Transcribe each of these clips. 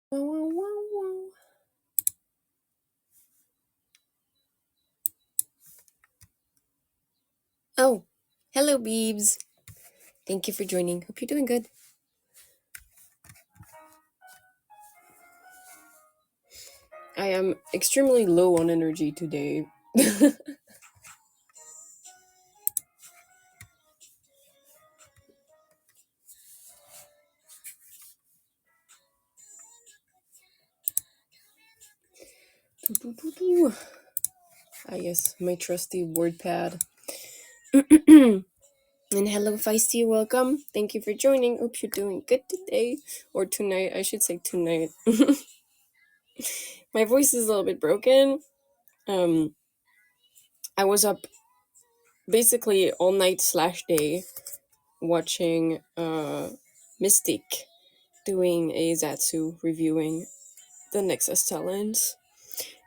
Wow, wow, wow, wow. Oh, hello, Beebs. Thank you for joining. Hope you're doing good. I am extremely low on energy today. Yes, my trusty word pad. And hello, Feisty. Welcome. Thank you for joining. Hope you're doing good today. Or tonight. I should say tonight. My voice is a little bit broken. I was up basically all night / day watching Mystique doing a Zatsu reviewing the Nexas talents.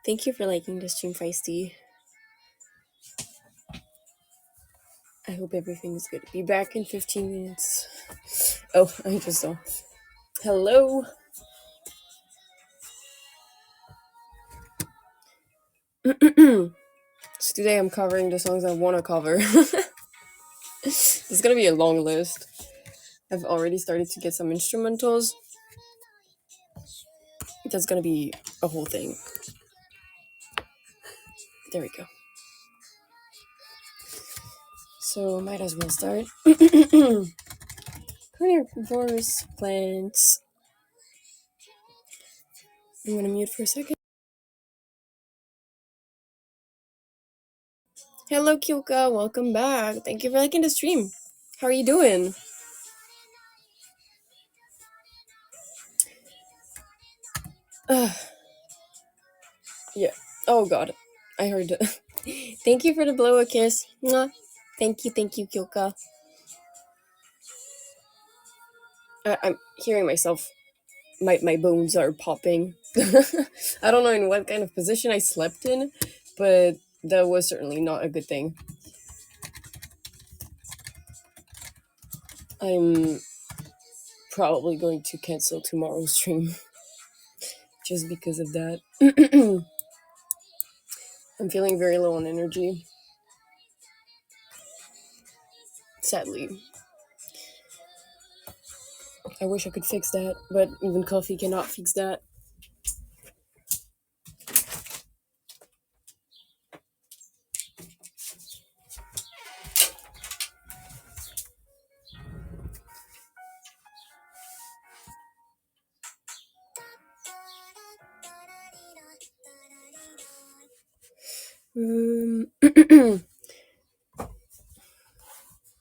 Thank you for liking the stream, Feisty. I hope everything's good. Be back in 15 minutes. Oh, I just saw. Hello. So today I'm covering the songs I want to cover. It's gonna be a long list. I've already started to get some instrumentals. That's gonna be a whole thing. There we go. So might as well start. Carnivorous plants. I'm gonna mute for a second. Hello, Kyoka. Welcome back. Thank you for liking the stream. How are you doing? Yeah. Oh God. I heard. Thank you for the blow a kiss. Mwah. Thank you, Kyoka. I'm hearing myself. My bones are popping. I don't know in what kind of position I slept in, but that was certainly not a good thing. I'm probably going to cancel tomorrow's stream just because of that. I'm feeling very low on energy. Sadly. I wish I could fix that, but even coffee cannot fix that.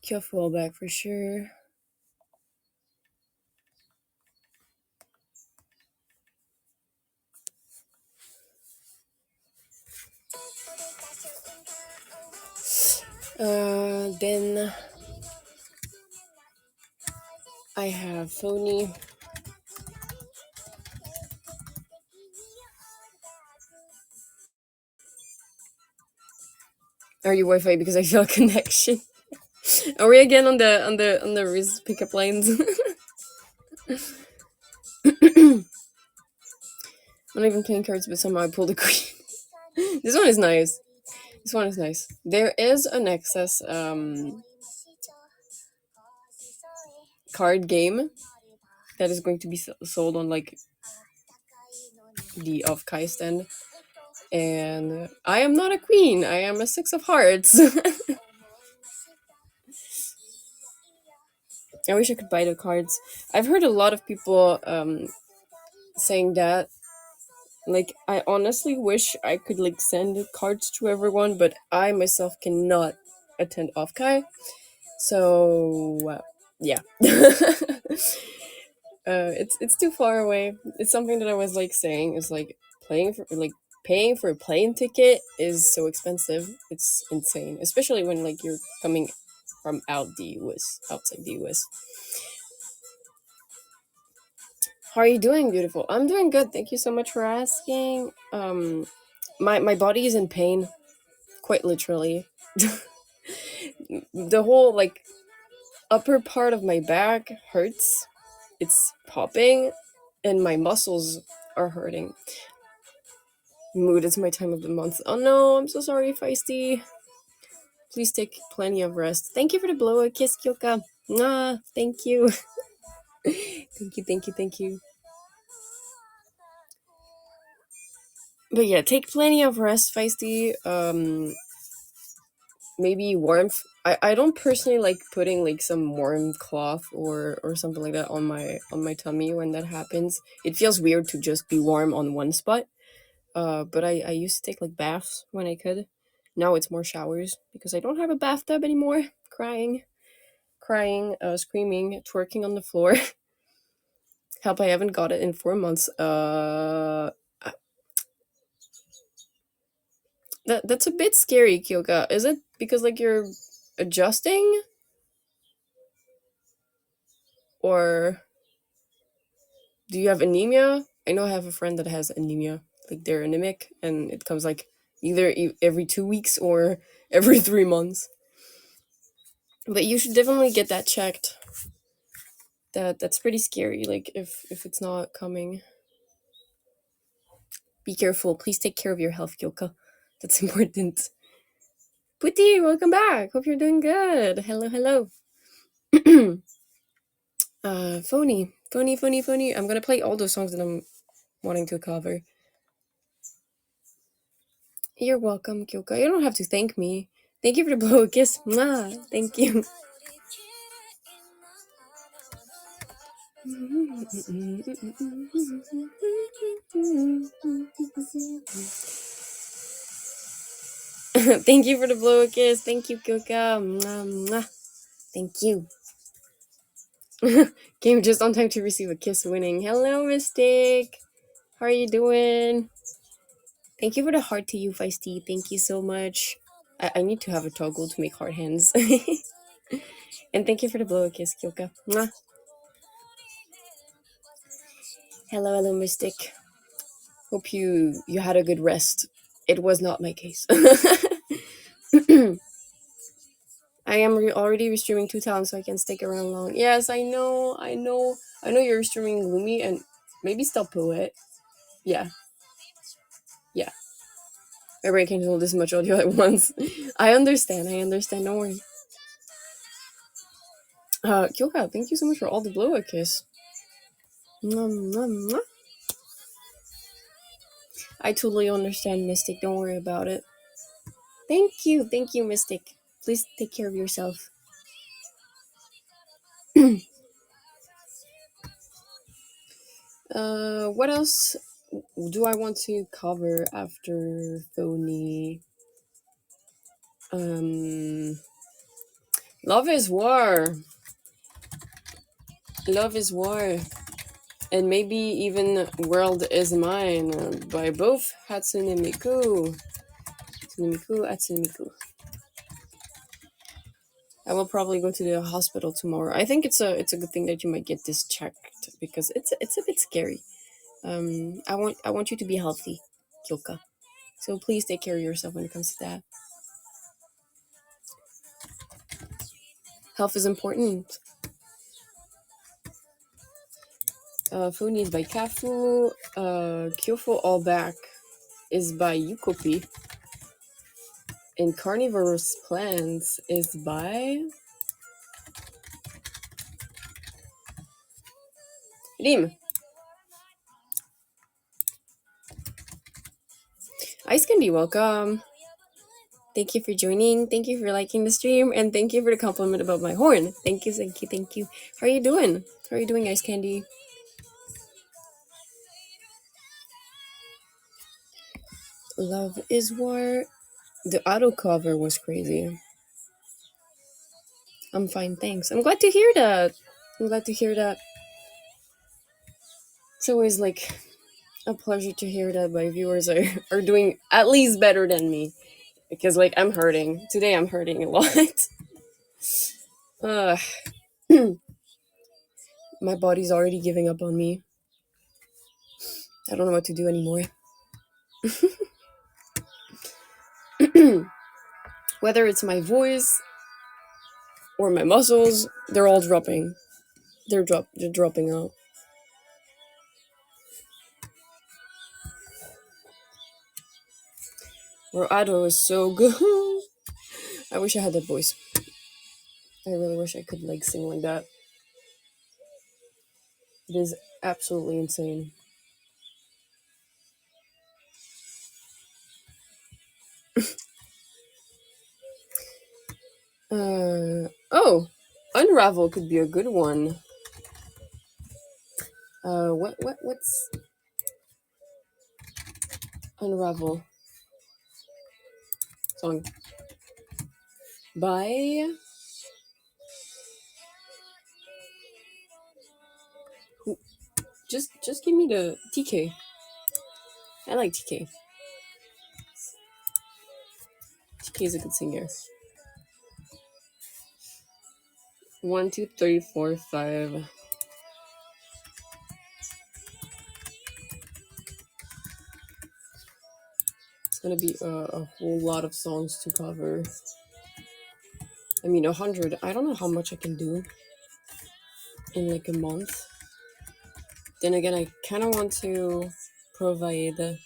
Careful back for sure. Then I have phony. Are you Wi-Fi? Because I feel a connection. Are we again on the Riz pickup lines? I'm not even playing cards, but somehow I pulled a queen. This one is nice. This one is nice. There is a Nexus card game that is going to be sold on like the of Kai stand, and I am not a queen. I am a 6 of hearts. I wish I could buy the cards. I've heard a lot of people saying that. Like, I honestly wish I could like send cards to everyone, but I myself cannot attend Offkai. So yeah. It's too far away. It's something that I was like saying is like paying for a plane ticket is so expensive. It's insane, especially when like you're coming from outside the US. How are you doing, beautiful? I'm doing good. Thank you so much for asking. My body is in pain, quite literally. The whole like upper part of my back hurts. It's popping. and my muscles are hurting. Mood is my time of the month. Oh no, I'm so sorry, Feisty. Please take plenty of rest. Thank you for the blow a kiss, Kyoka. Nah, thank you. Thank you. But yeah, take plenty of rest, Feisty. Maybe warmth. I don't personally like putting like some warm cloth or something like that on my tummy when that happens. It feels weird to just be warm on one spot. But I used to take like baths when I could. Now it's more showers because I don't have a bathtub anymore. Crying, screaming, twerking on the floor. Help! I haven't got it in 4 months. That's a bit scary, Kyoka. Is it because like you're adjusting, or do you have anemia? I know I have a friend that has anemia. Like they're anemic, and it comes like either every 2 weeks or every 3 months. But you should definitely get that checked. That's pretty scary. Like if it's not coming, be careful. Please take care of your health, Kyoka. That's important. Putty, welcome back. Hope you're doing good. Hello. Phony. I'm gonna play all those songs that I'm wanting to cover. You're welcome, Kyoka. You don't have to thank me. Thank you for the blow a kiss. Mwah. Thank you. Thank you for the blow a kiss. Thank you, Kyoka. Mwah, mwah. Thank you. Came just on time to receive a kiss winning. Hello, Mystic. How are you doing? Thank you for the heart to you, Feisty. Thank you so much. I need to have a toggle to make heart hands. And thank you for the blow a kiss, Kyoka. Mwah. Hello, Mystic. Hope you had a good rest. It was not my case. I am already restreaming 2 times, so I can stick around long. Yes, I know you're restreaming Gloomy and maybe still Poet. Yeah. My brain can't hold this much audio at once. I understand, don't worry. Kyoka, thank you so much for all the blow a kiss. Mwah, mwah, mwah. I totally understand, Mystic. Don't worry about it. Thank you, Mystic. Please take care of yourself. What else do I want to cover after Phony? Love is War. Love is War. And maybe even World is Mine by both Hatsune Miku. Hatsune Miku. I will probably go to the hospital tomorrow. I think it's a good thing that you might get this checked because it's a bit scary. I want you to be healthy, Kyoka. So please take care of yourself when it comes to that. Health is important. Funi is by Kafu. Kyofo All Back is by Yukopi. And Carnivorous Plants is by Rim. Ice Candy, welcome. Thank you for joining. Thank you for liking the stream. And thank you for the compliment about my horn. Thank you. How are you doing? Ice Candy? Love is War. The auto cover was crazy. I'm fine, thanks. I'm glad to hear that. It's always like a pleasure to hear that my viewers are doing at least better than me. Because like I'm hurting. Today I'm hurting a lot. My body's already giving up on me. I don't know what to do anymore. Whether it's my voice or my muscles, they're all dropping. They're dropping out. Ado is so good. I wish I had that voice. I really wish I could like sing like that. It is absolutely insane. Oh, Unravel could be a good one. What's Unravel song by who? Just give me the TK. I like TK. TK is a good singer. 1, 2, 3, 4, 5. It's gonna be a whole lot of songs to cover. I mean, 100. I don't know how much I can do in like a month. Then again, I kind of want to provide.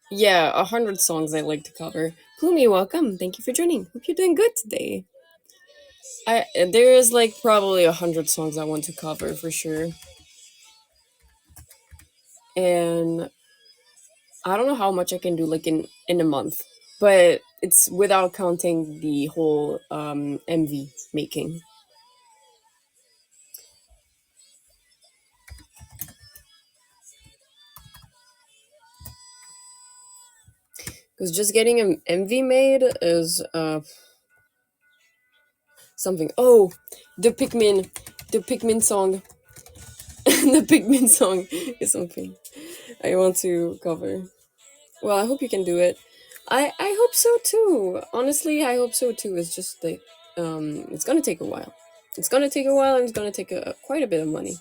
Yeah, 100 songs I like to cover. Plumi, welcome. Thank you for joining. Hope you're doing good today. There is like probably 100 songs I want to cover for sure, and I don't know how much I can do like in a month, but it's without counting the whole MV making. Because just getting an MV made is something. Oh, the Pikmin song, the Pikmin song is something I want to cover. Well, I hope you can do it. I hope so too. Honestly, I hope so too. It's just like it's gonna take a while. It's gonna take a while, and it's gonna take quite a bit of money.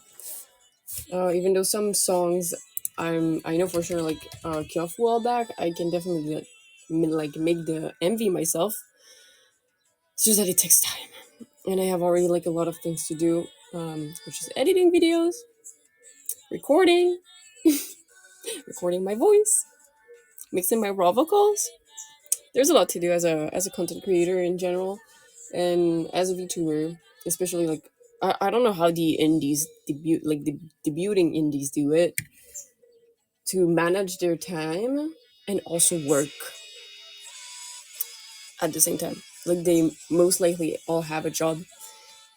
Even though some songs I know for sure like Kyofu all back, I can definitely like make the MV myself. It's just that it takes time, and I have already like a lot of things to do, which is editing videos, recording, recording my voice, mixing my raw vocals. There's a lot to do as a content creator in general, and as a VTuber, especially like I don't know how the indies the debuting indies do it to manage their time and also work at the same time. Like they most likely all have a job.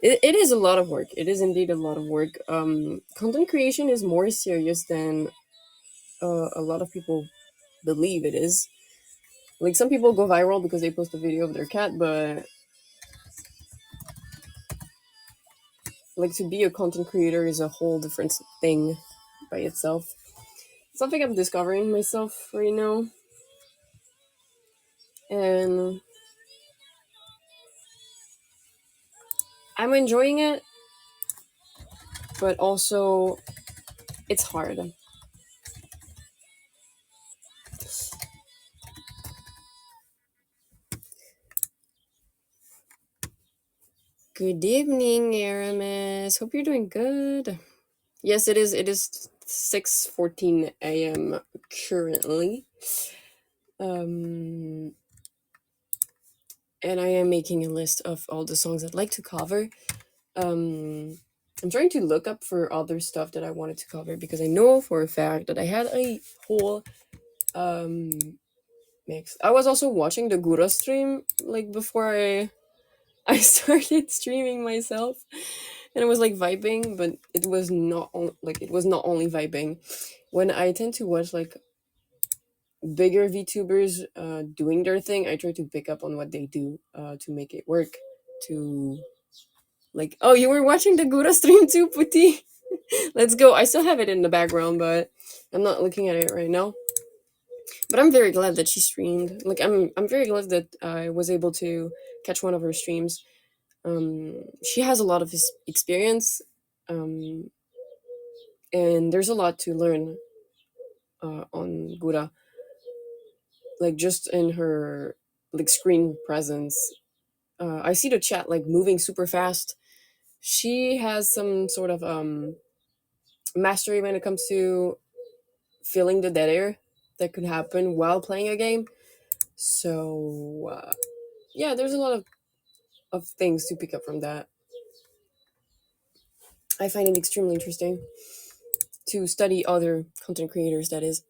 It is a lot of work. It is indeed a lot of work. Content creation is more serious than a lot of people believe it is. Like some people go viral because they post a video of their cat, but like to be a content creator is a whole different thing by itself. Something I'm discovering myself right now, and I'm enjoying it, but also it's hard. Good evening, Aramis. Hope you're doing good. Yes, it is. It is 6:14 a.m. currently. Um, and I am making a list of all the songs I'd like to cover. I'm trying to look up for other stuff that I wanted to cover because I know for a fact that I had a whole um mix. I was also watching the Gura stream like before I started streaming myself, and I was like vibing, but it was not like it was not only vibing. When I tend to watch like bigger VTubers doing their thing, I try to pick up on what they do to make it work. To like, oh, you were watching the Gura stream too, Puti? Let's go. I still have it in the background, but I'm not looking at it right now. But I'm very glad that she streamed. Like, I'm very glad that I was able to catch one of her streams. She has a lot of experience, um, and there's a lot to learn on Gura. Like just in her like screen presence. I see the chat like moving super fast. She has some sort of mastery when it comes to filling the dead air. that could happen while playing a game. So yeah, there's a lot of things to pick up from that. I find it extremely interesting to study other content creators, that is.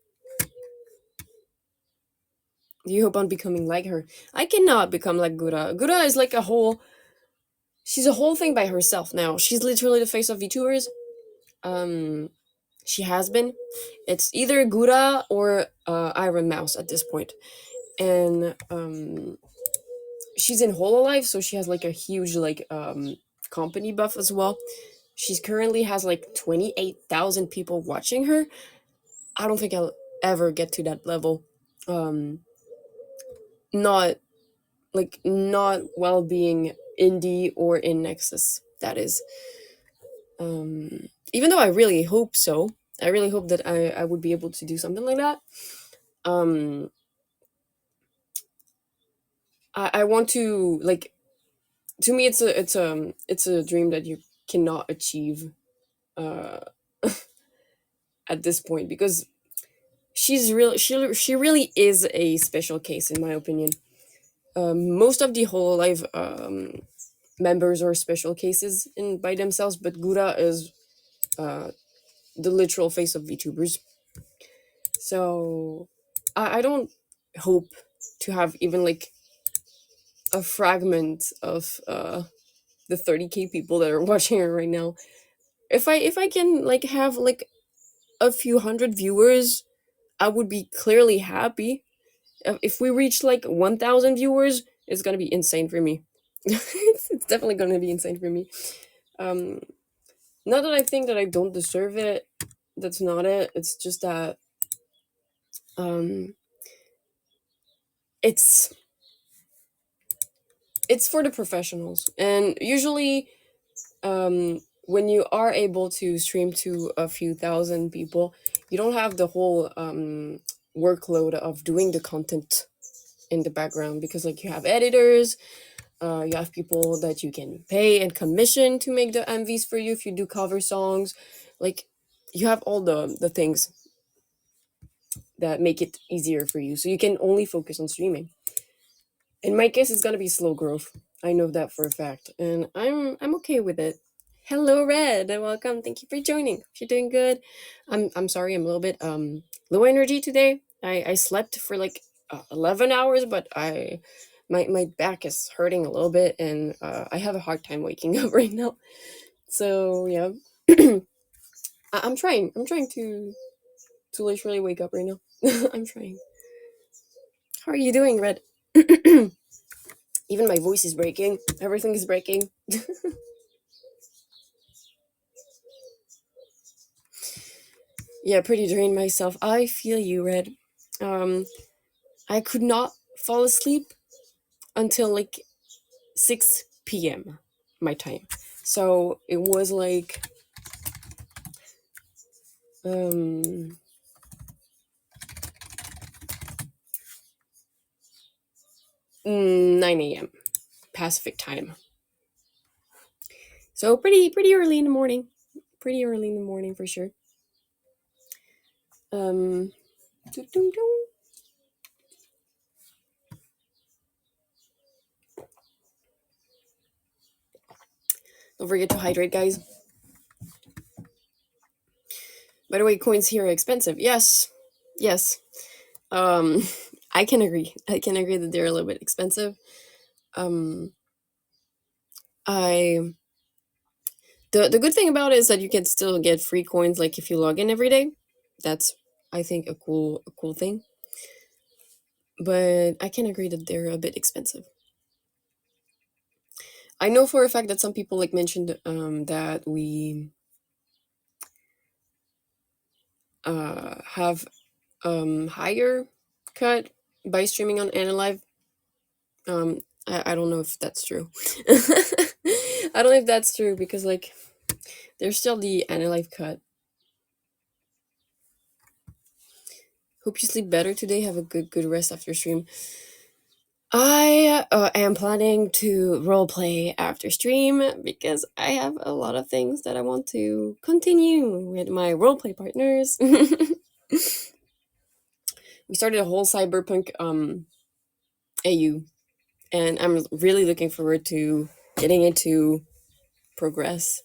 Do you hope on becoming like her? I cannot become like Gura. Gura is like a whole. She's a whole thing by herself now. She's literally the face of VTubers. Um, she has been. It's either Gura or Iron Mouse at this point, and she's in Hololive, so she has like a huge like company buff as well. She's currently has like 28,000 people watching her. I don't think I'll ever get to that level. Um, not not while being indie or in Nexus. That is. Even though I really hope so. I really hope that I would be able to do something like that. Um, I want to like. To me, it's a dream that you cannot achieve uh, at this point, because she really is a special case in my opinion. Most of the whole life members are special cases in by themselves, but Gura is uh, the literal face of VTubers. So I don't hope to have even like a fragment of the 30K people that are watching her right now. If I can like have like a few hundred viewers, I would be clearly happy. If we reach like 1,000 viewers, it's gonna be insane for me. It's definitely gonna be insane for me. Um, Not that I think that I don't deserve it. That's not it. It's just that um, it's it's for the professionals, and usually when you are able to stream to a few thousand people, you don't have the whole workload of doing the content in the background, because like you have editors, you have people that you can pay and commission to make the MVs for you if you do cover songs. Like you have all the things that make it easier for you, so you can only focus on streaming. In my case, it's gonna be slow growth. I know that for a fact, and I'm okay with it. Hello, Red. Welcome. Thank you for joining. If you're doing good, I'm sorry. I'm a little bit low energy today. I slept for like 11 hours, but my back is hurting a little bit, and I have a hard time waking up right now. So yeah, I'm trying. I'm trying to literally wake up right now. I'm trying. How are you doing, Red? Even my voice is breaking. Everything is breaking. Yeah, pretty drained myself. I feel you, Red. Um, I could not fall asleep until like 6 p.m. my time. So it was like um 9 a.m. Pacific time. So pretty early in the morning. Pretty early in the morning for sure. Um doo doo doo. Don't forget to hydrate, guys. By the way, coins here are expensive. Yes. Yes. Um I can agree. I can agree that they're a little bit expensive. Um I the good thing about it is that you can still get free coins like if you log in every day. That's I think a cool thing. But I can agree that they're a bit expensive. I know for a fact that some people like mentioned that we have higher cut by streaming on AniLive. I don't know if that's true. I don't know if that's true because like there's still the AniLive cut. Hope you sleep better today. Have a good rest after stream. I am planning to roleplay after stream because I have a lot of things that I want to continue with my roleplay partners. We started a whole cyberpunk AU, and I'm really looking forward to getting into progress.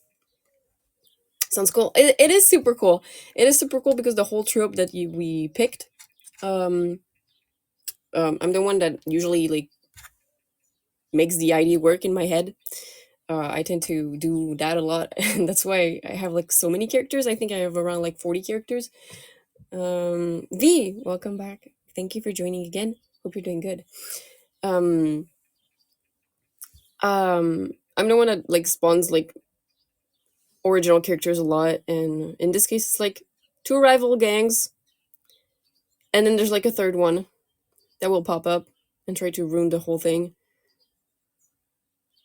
Sounds cool. It is super cool. It is super cool because the whole trope that we picked. Um, I'm the one that usually like makes the idea work in my head. I tend to do that a lot, and that's why I have like so many characters. I think I have around like 40 characters. V, welcome back. Thank you for joining again. Hope you're doing good. Um, I'm the one that like spawns like original characters a lot, and in this case, it's like two rival gangs, and then there's like a third one that will pop up and try to ruin the whole thing.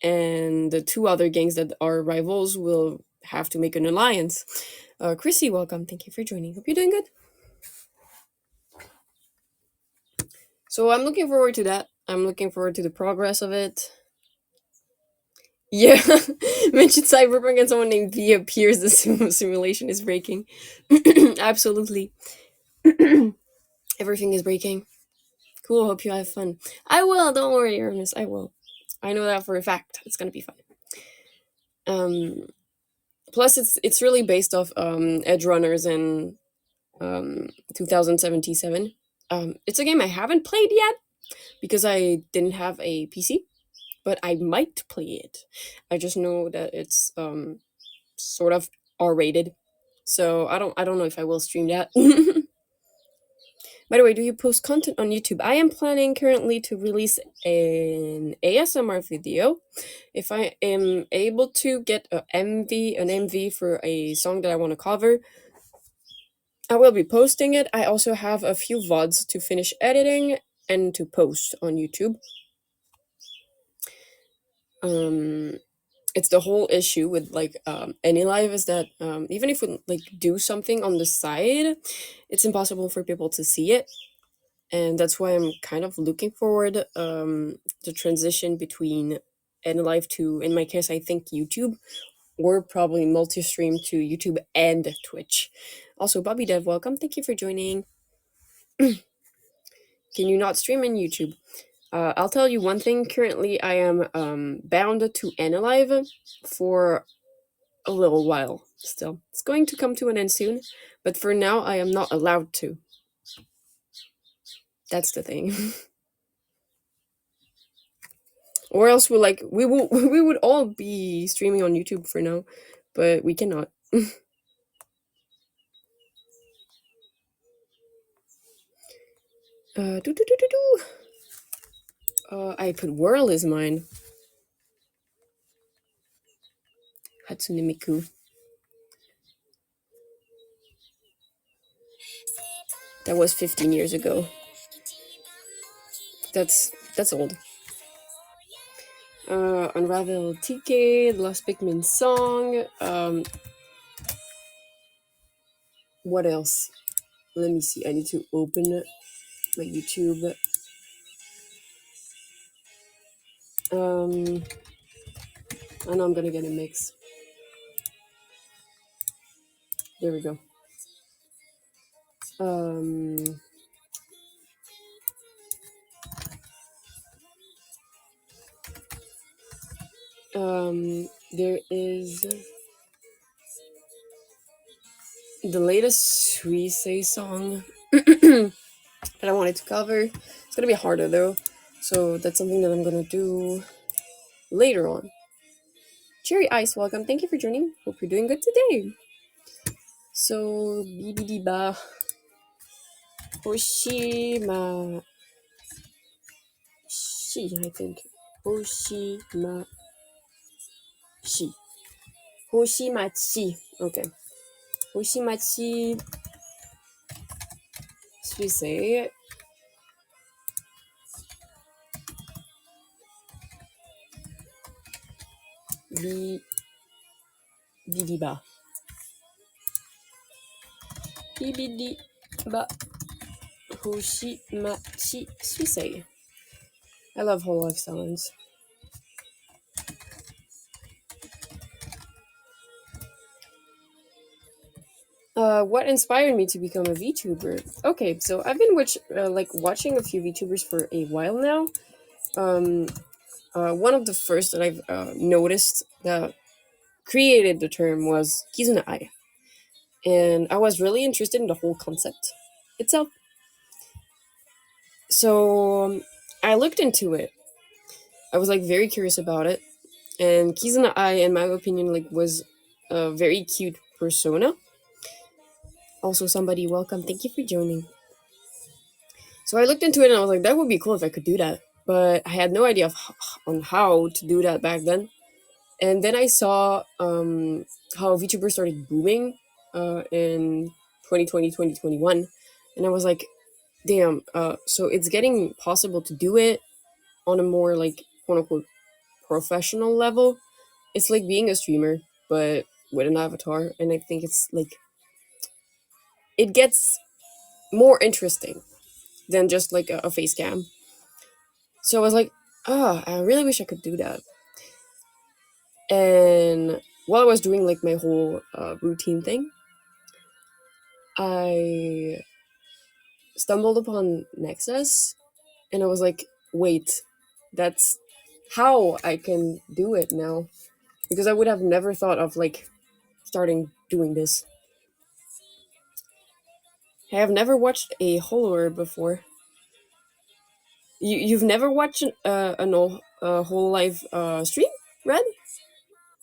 And the two other gangs that are rivals will have to make an alliance. Chrissy, welcome. Thank you for joining. Hope you're doing good. So I'm looking forward to that. I'm looking forward to the progress of it. Yeah, mentioned cyberpunk and someone named V appears. The simulation is breaking. Absolutely, everything is breaking. Cool. Hope you have fun. I will. Don't worry, Ernest. I will. I know that for a fact. It's gonna be fun. Plus, it's really based off Edge Runners and 2077. It's a game I haven't played yet because I didn't have a PC, but I might play it. I just know that it's sort of R-rated, so I don't know if I will stream that. By the way, do you post content on YouTube? I am planning currently to release an ASMR video. If I am able to get an MV for a song that I want to cover, I will be posting it. I also have a few VODs to finish editing and to post on YouTube. It's the whole issue with like AniLive is that even if we like do something on the side, it's impossible for people to see it. And that's why I'm kind of looking forward the transition between AniLive to, in my case, I think YouTube, or probably multi-stream to YouTube and Twitch. Also, Bobby Dev, welcome. Thank you for joining. Can you not stream in YouTube? I'll tell you one thing. Currently, I am bound to AniLive for a little while still. It's going to come to an end soon, but for now, I am not allowed to. That's the thing. Or else we would all be streaming on YouTube for now, but we cannot. Do do do do do. I put Whirl is mine. Hatsune Miku. That was 15 years ago. That's old. Unravel TK, The Last Pikmin song. What else? Let me see. I need to open my YouTube. I know I'm gonna get a mix. There we go. There is the latest Suisei song that I wanted to cover. It's gonna be harder though, so that's something that I'm gonna do later on. Cherry Ice, welcome. Thank you for joining. Hope you're doing good today. So, Bibidiba Hoshima Shi, I think. Hoshima Shi. Hoshimachi. Okay. Hoshimachi Suisei. Bibidiba. Bibidiba Hoshimachi Suisei. I love whole life sounds. What inspired me to become a VTuber? Okay, so I've been watching a few VTubers for a while now. Um, One of the first that I've noticed that created the term was Kizuna Ai, and I was really interested in the whole concept itself. So I looked into it. I was like very curious about it, and Kizuna Ai, in my opinion, like was a very cute persona. Also, somebody welcome. Thank you for joining. So I looked into it and I was like, that would be cool if I could do that. But I had no idea on how to do that back then. And then I saw how VTuber started booming in 2020, 2021. And I was like, damn, so it's getting possible to do it on a more like quote unquote professional level. It's like being a streamer, but with an avatar. And I think it's like, it gets more interesting than just like a face cam. So I was like, I really wish I could do that. And while I was doing like my whole routine thing, I stumbled upon Nexus and I was like, wait, that's how I can do it now. Because I would have never thought of like starting doing this. I have never watched a horror before. You've never watched whole live stream, Red?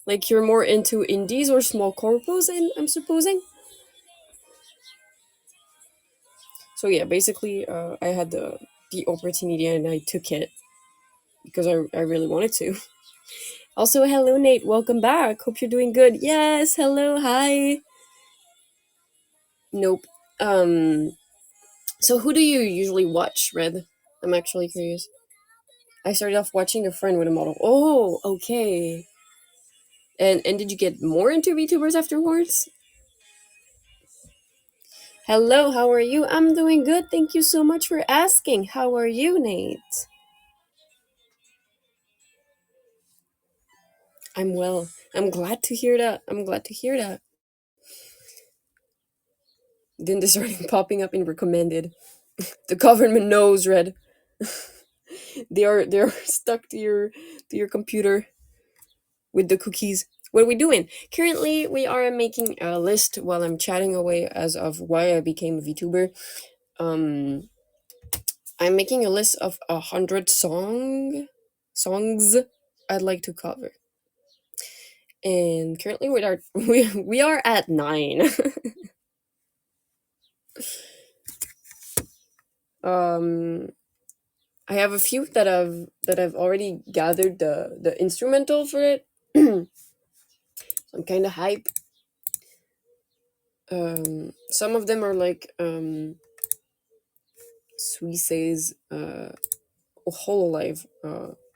Like you're more into indies or small corpos, I'm supposing. So yeah, basically, I had the opportunity and I took it because I really wanted to. Also, hello Nate, welcome back. Hope you're doing good. Yes, hello, hi. Nope. Um. So who do you usually watch, Red? I'm actually curious. I started off watching a friend with a model. Oh, okay. And did you get more into VTubers afterwards? Hello, how are you? I'm doing good. Thank you so much for asking. How are you, Nate? I'm well. I'm glad to hear that. I'm glad to hear that. Then they started popping up in recommended. The government knows, Red. They are stuck to your computer with the cookies. What are we doing? Currently, we are making a list while I'm chatting away as of why I became a VTuber. Um, I'm making a list of 100 songs I'd like to cover, and currently we are at 9. um, I have a few that I've already gathered the instrumental for it. So I'm kind of hype. Some of them are like Suisei's Hololive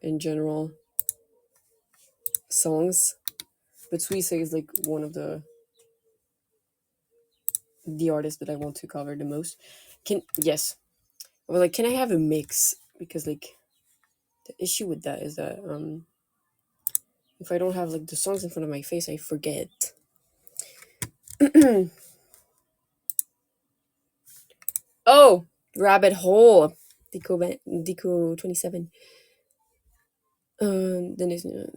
in general songs, but Suisei is like one of the artists that I want to cover the most. Can yes, well, like, can I have a mix? Because like the issue with that is that if I don't have like the songs in front of my face, I forget. Oh, rabbit hole. Deco 27. Then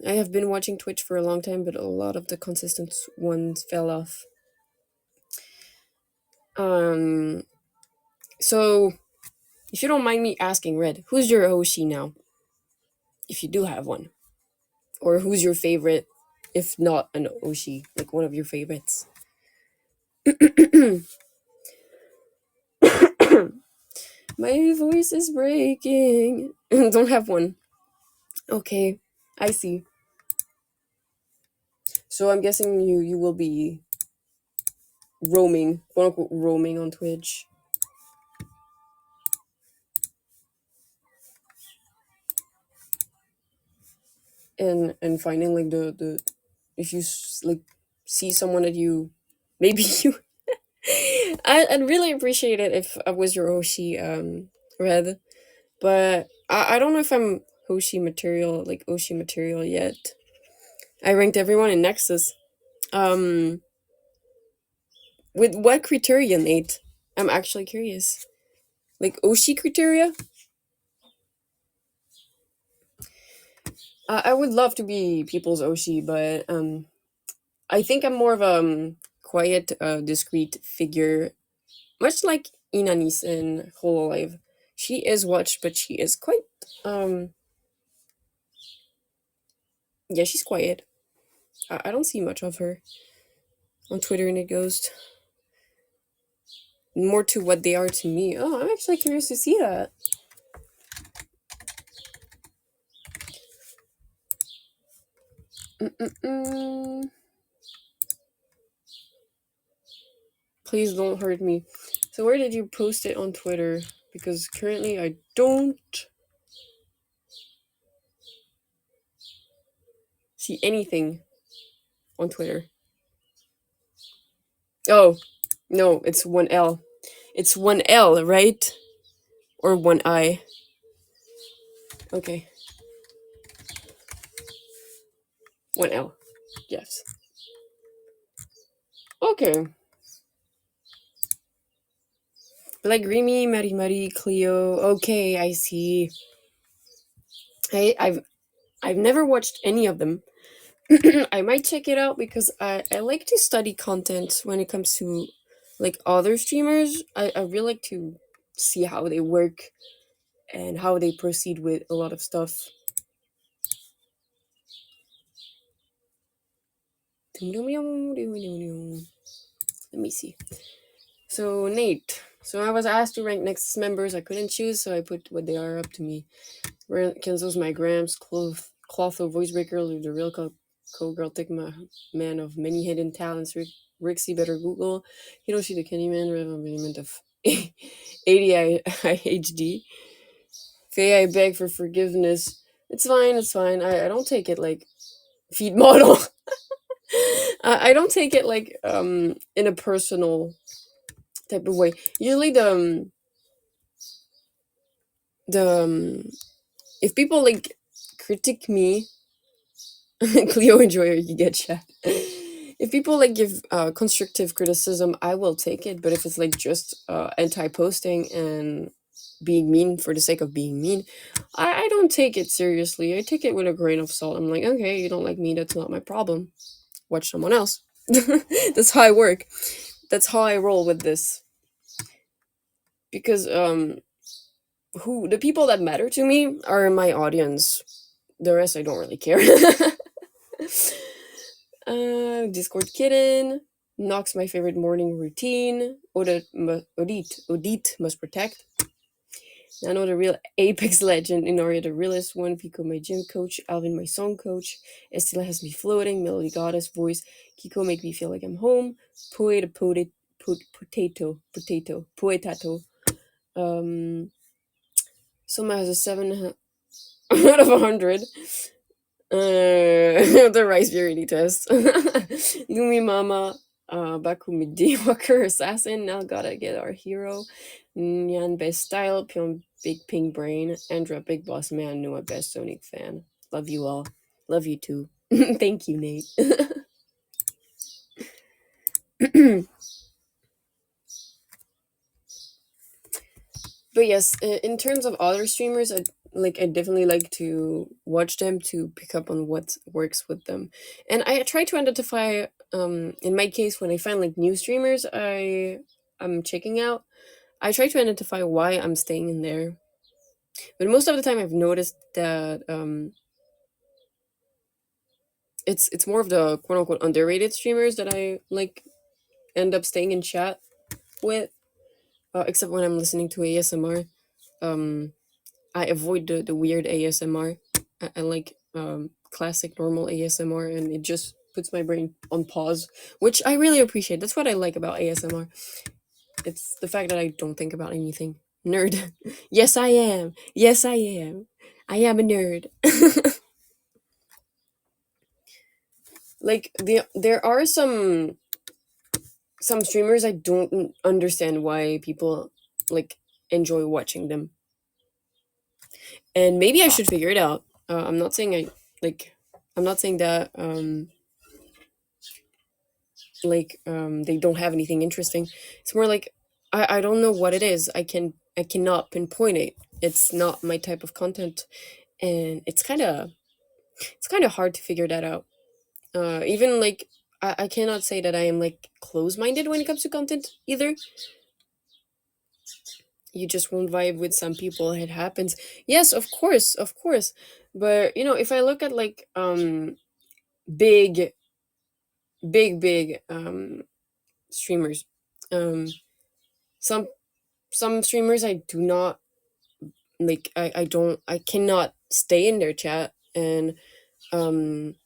I have been watching Twitch for a long time, but a lot of the consistent ones fell off. Um, so if you don't mind me asking, Red, who's your Oshi now? If you do have one, or who's your favorite? If not an Oshi, like one of your favorites. My voice is breaking. Don't have one. Okay, I see. So I'm guessing you will be roaming, quote unquote, roaming on Twitch. And finding like the if you like see someone that you maybe you I'd really appreciate it if I was your Hoshi Red, but I don't know if I'm Hoshi material yet. I ranked everyone in Nexus. Um With what criteria, Nate? I'm actually curious. Like Oshi criteria? I would love to be people's Oshi, but I think I'm more of a quiet, discreet figure, much like Inanis in Hololive. She is watched, but she is quite um yeah, she's quiet. I don't see much of her on Twitter, and it goes more to what they are to me. Oh, I'm actually curious to see that. Mm-mm-mm. Please don't hurt me. So where did you post it on Twitter? Because currently I don't see anything on Twitter. Oh, no, it's one L. It's one L, right? Or one I. Okay, one L. Yes. Okay. Like Remy, Marie Marie, Cleo. Okay, I see. I've never watched any of them. I might check it out because I like to study content when it comes to like other streamers. I really like to see how they work and how they proceed with a lot of stuff. Let me see. So Nate. So I was asked to rank Nexus members. I couldn't choose, so I put what they are up to me. Kenzo's my Grams, Clotho Voicebreaker, the real co-girl Tigma, man of many hidden talents, Rixie better Google, Hiroshi the Candyman, Revelation of 80 IHD. Faye, I beg for forgiveness. It's fine. I don't take it like feed model. I don't take it like in a personal type of way. Usually the if people like critique me, Cleo enjoyer, you get chat. If people like give constructive criticism, I will take it. But if it's like just anti-posting and being mean for the sake of being mean, I don't take it seriously. I take it with a grain of salt. I'm like, okay, you don't like me, that's not my problem. Watch someone else. That's how I work. That's how I roll with this. Because who the people that matter to me are my audience. The rest I don't really care. Discord kitten. Nox my favorite morning routine. Odit must protect. Nano the real Apex legend. Inoria the realest one. Pico my gym coach. Alvin my song coach. Estela has me floating. Melody goddess voice. Kiko make me feel like I'm home. Poetato. Soma has a 7 out of 100. The rice purity test. Lumi Mama, Baku Midi Walker Assassin. Now gotta get our hero. Nyan Best Style, Pion Big Pink Brain, Andra Big Boss Man, Noah Best Sonic Fan. Love you all. Love you too. Thank you, Nate. But yes, in terms of other streamers, I definitely like to watch them to pick up on what works with them, and I try to identify. In my case, when I find like new streamers, I'm checking out. I try to identify why I'm staying in there, but most of the time, I've noticed that it's more of the quote unquote underrated streamers that I like end up staying in chat with, except when I'm listening to ASMR. Um, I avoid the weird ASMR. I like classic normal ASMR, and it just puts my brain on pause, which I really appreciate. That's what I like about ASMR. It's the fact that I don't think about anything. Nerd. Yes, I am. Yes, I am. I am a nerd. Like there are some streamers I don't understand why people like enjoy watching them, and maybe I should figure it out. I'm not saying I like. I'm not saying that like they don't have anything interesting. It's more like I don't know what it is. I cannot pinpoint it. It's not my type of content, and it's kind of hard to figure that out. Even like I cannot say that I am like close minded when it comes to content either. You just won't vibe with some people. It happens. Yes, of course, of course. But you know, if I look at like big big streamers, um some some streamers I do not like. I don't, I cannot stay in their chat, and um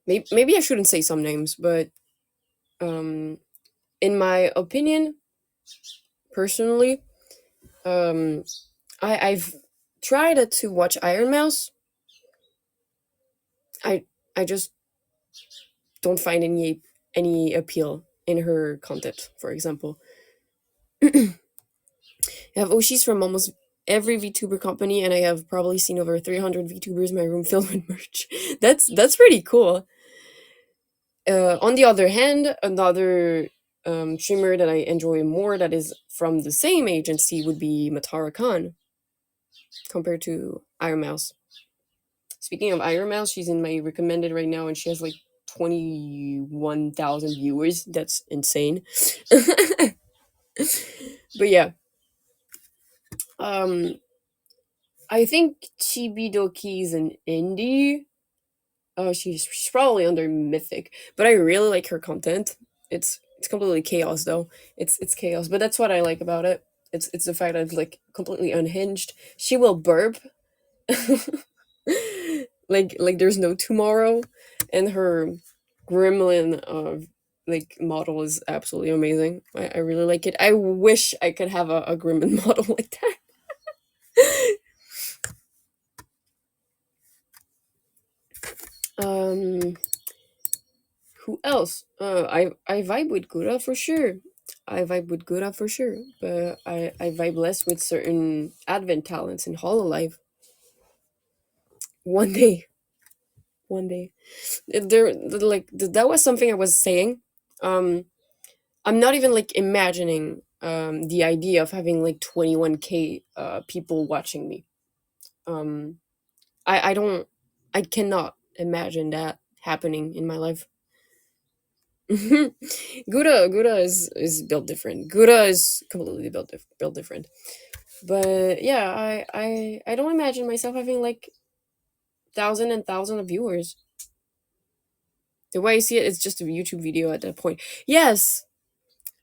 maybe I shouldn't say some names, but um in my opinion, personally, um I've tried to watch Iron Mouse. I just don't find any appeal in her content. For example, I have Oshis from almost every VTuber company, and I have probably seen over 300 VTubers in my room filled with merch. That's pretty cool. On the other hand, another streamer that I enjoy more that is from the same agency would be Matara Khan compared to Iron Mouse. Speaking of Iron Mouse, she's in my recommended right now, and she has like 21,000 viewers. That's insane. But yeah, um, I think Chibidoki is an indie. She's probably under Mythic, but I really like her content. It's completely chaos though. It's chaos, but that's what I like about it. It's the fact that it's like completely unhinged. She will burp, like there's no tomorrow, and her gremlin like model is absolutely amazing. I really like it. I wish I could have a gremlin model like that. um Who else? I vibe with Gura for sure. I vibe with Gura for sure, but I vibe less with certain Advent talents in Hololive. One day, one day, that was something I was saying. Um, I'm not even like imagining the idea of having like 21K people watching me. Um, I don't, I cannot imagine that happening in my life. Gura is built different. Gura is completely built different. But yeah, I don't imagine myself having like thousand and thousand of viewers. The way I see it, it's just a YouTube video at that point. Yes.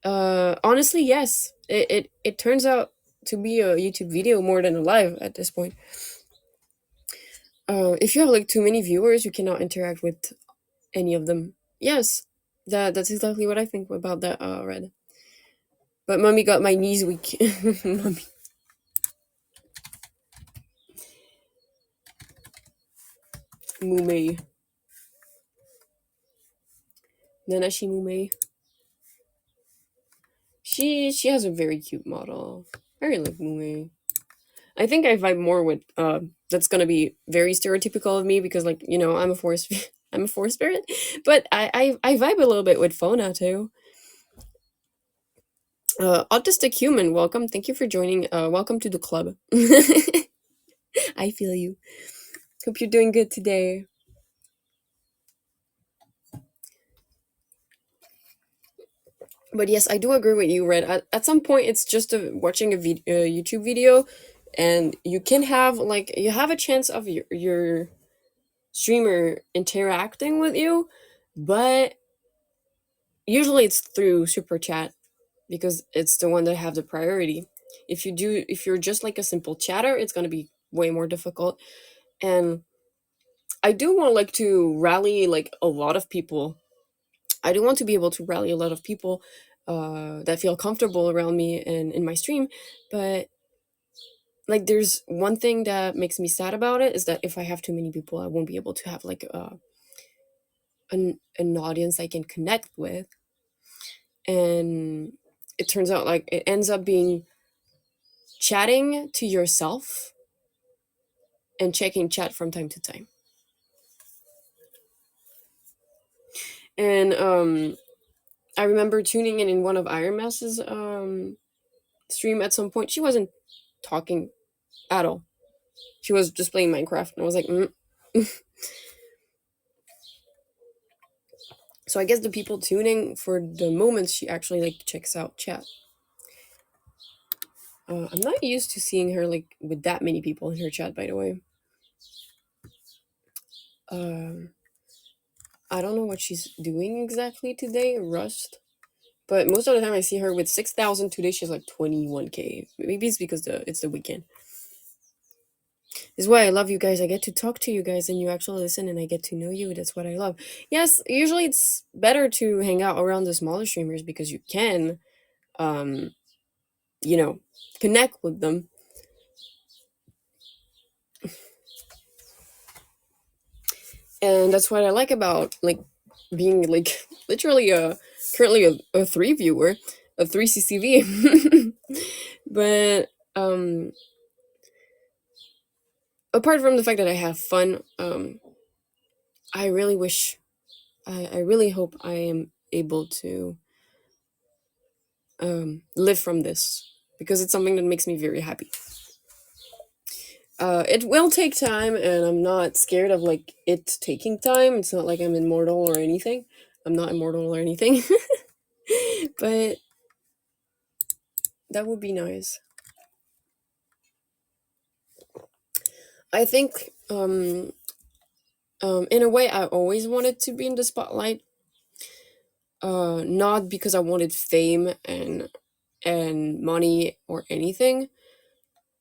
Honestly, yes. It turns out to be a YouTube video more than a live at this point. If you have like too many viewers, you cannot interact with any of them. Yes. That's exactly what I think about that, Red. But mommy got my knees weak. Mommy. Mume. Nanashi Mume. She has a very cute model. I really like Mume. I think I vibe more with that's gonna be very stereotypical of me because like, you know, I'm a forest I'm a forest spirit. But I vibe a little bit with Fona too. Autistic human, welcome. Thank you for joining. Welcome to the club. I feel you. Hope you're doing good today. But yes, I do agree with you, Red. At some point, it's just watching a YouTube video, and you can have like you have a chance of your streamer interacting with you, but usually it's through super chat because it's the one that have the priority. If you're just like a simple chatter, it's gonna be way more difficult. And I do want like to rally like a lot of people. I do want to be able to rally a lot of people that feel comfortable around me and in my stream. But like, there's one thing that makes me sad about it is that if I have too many people, I won't be able to have like an audience I can connect with. And it turns out like it ends up being chatting to yourself and checking chat from time to time. And I remember tuning in one of Iron Mass's stream at some point. She wasn't talking at all. She was just playing Minecraft, and I was like, mm. So I guess the people tuning for the moments she actually like checks out chat. I'm not used to seeing her like with that many people in her chat, by the way. Um, I don't know what she's doing exactly today, Rust. But most of the time I see her with 6,000. Today she's like 21K. Maybe it's because it's the weekend. This is why I love you guys. I get to talk to you guys and you actually listen and I get to know you. That's what I love. Yes, usually it's better to hang out around the smaller streamers because you can, um, you know, connect with them. And that's what I like about like being like literally currently a three viewer, a three CCV. But apart from the fact that I have fun, I really wish, I really hope I am able to live from this because it's something that makes me very happy. It will take time, and I'm not scared of like it taking time. It's not like I'm immortal or anything. I'm not immortal or anything, but that would be nice. I think, in a way, I always wanted to be in the spotlight. Not because I wanted fame and money or anything.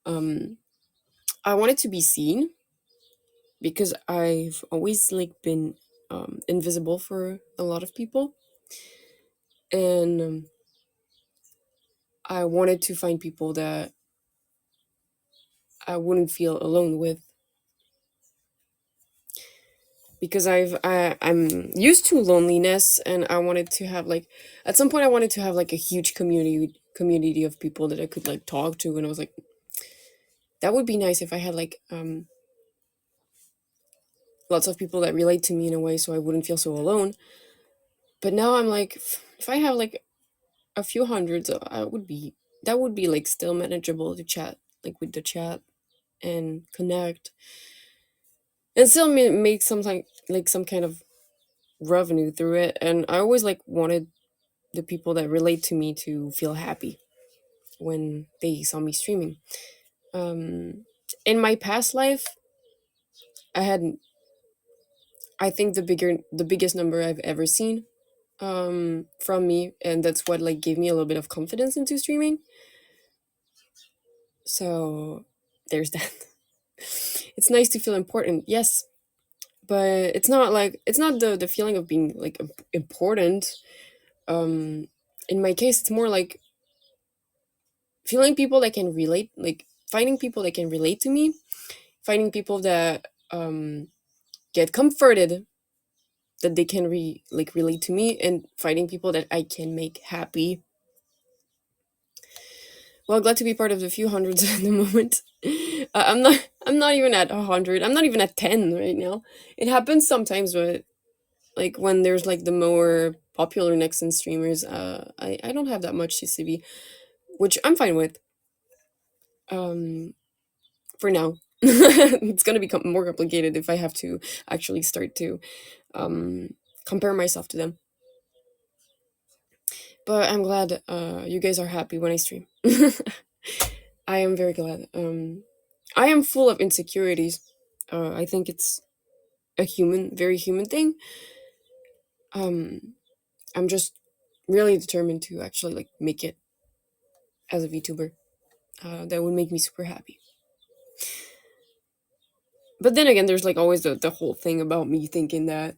Um, I wanted to be seen because I've always like been invisible for a lot of people, and I wanted to find people that I wouldn't feel alone with because I'm used to loneliness, and I wanted to have like at some point I wanted to have like a huge community of people that I could like talk to, and I was like, that would be nice if I had like lots of people that relate to me in a way so I wouldn't feel so alone. But now I'm like, if I have like a few hundreds, I would be that would be like still manageable to chat like with the chat and connect and still make something like some kind of revenue through it. And I always like wanted the people that relate to me to feel happy when they saw me streaming. Um, in my past life, I had, I think the biggest number I've ever seen from me, and that's what like gave me a little bit of confidence into streaming. So there's that. It's nice to feel important, yes, but it's not the feeling of being like important. Um, in my case, it's more like feeling people that can relate, like finding people that can relate to me, finding people that get comforted that they can relate to me, and finding people that I can make happy. Well, glad to be part of the few hundreds at the moment. I'm not even at 100. I'm not even at 10 right now. It happens sometimes, but like when there's like the more popular Nexan streamers, I don't have that much CCV, which I'm fine with. Um, for now. It's gonna become more complicated if I have to actually start to compare myself to them. But I'm glad you guys are happy when I stream. I am very glad. I am full of insecurities. I think it's a very human thing. Um, I'm just really determined to actually like make it as a VTuber. That would make me super happy. But then again, there's like always the whole thing about me thinking that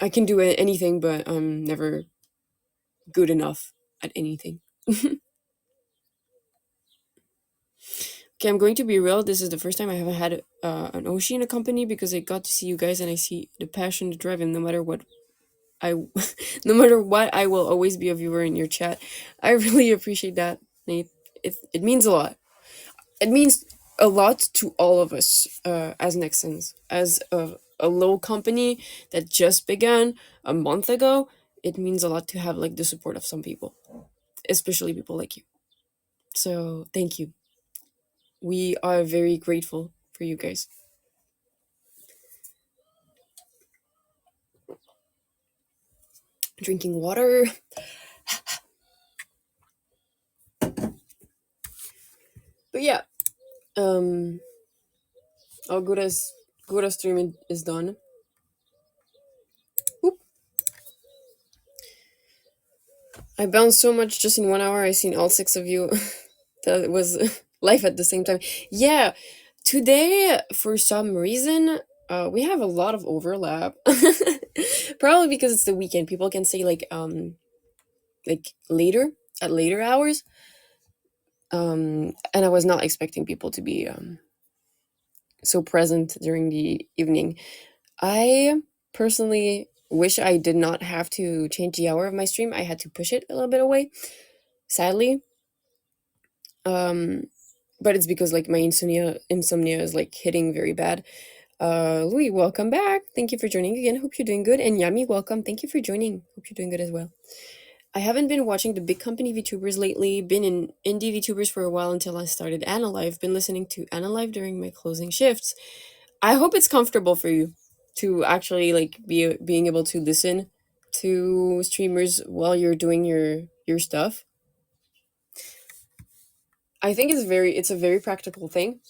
I can do anything, but I'm never good enough at anything. Okay, I'm going to be real. This is the first time I haven't had an Oshi in a company because I got to see you guys and I see the passion, the drive, and no matter what I, no matter what, I will always be a viewer in your chat. I really appreciate that, Nate. It means a lot. It means a lot to all of us as Nexans, as a little company that just began a month ago, it means a lot to have like the support of some people, especially people like you. So thank you. We are very grateful for you guys. Drinking water. But yeah, um our good as streaming is done. Oop. I bounced so much just in 1 hour. I seen all six of you. That was life at the same time. Yeah, today for some reason we have a lot of overlap. Probably because it's the weekend. People can say like later at later hours. And I was not expecting people to be so present during the evening. I personally wish I did not have to change the hour of my stream. I had to push it a little bit away, sadly. Um, but it's because like my insomnia is like hitting very bad. Louis, welcome back. Thank you for joining again. Hope you're doing good. And Yami, welcome. Thank you for joining. Hope you're doing good as well. I haven't been watching the big company VTubers lately. Been in indie VTubers for a while until I started AniLive. Been listening to AniLive during my closing shifts. I hope it's comfortable for you to actually like being able to listen to streamers while you're doing your stuff. I think it's a very practical thing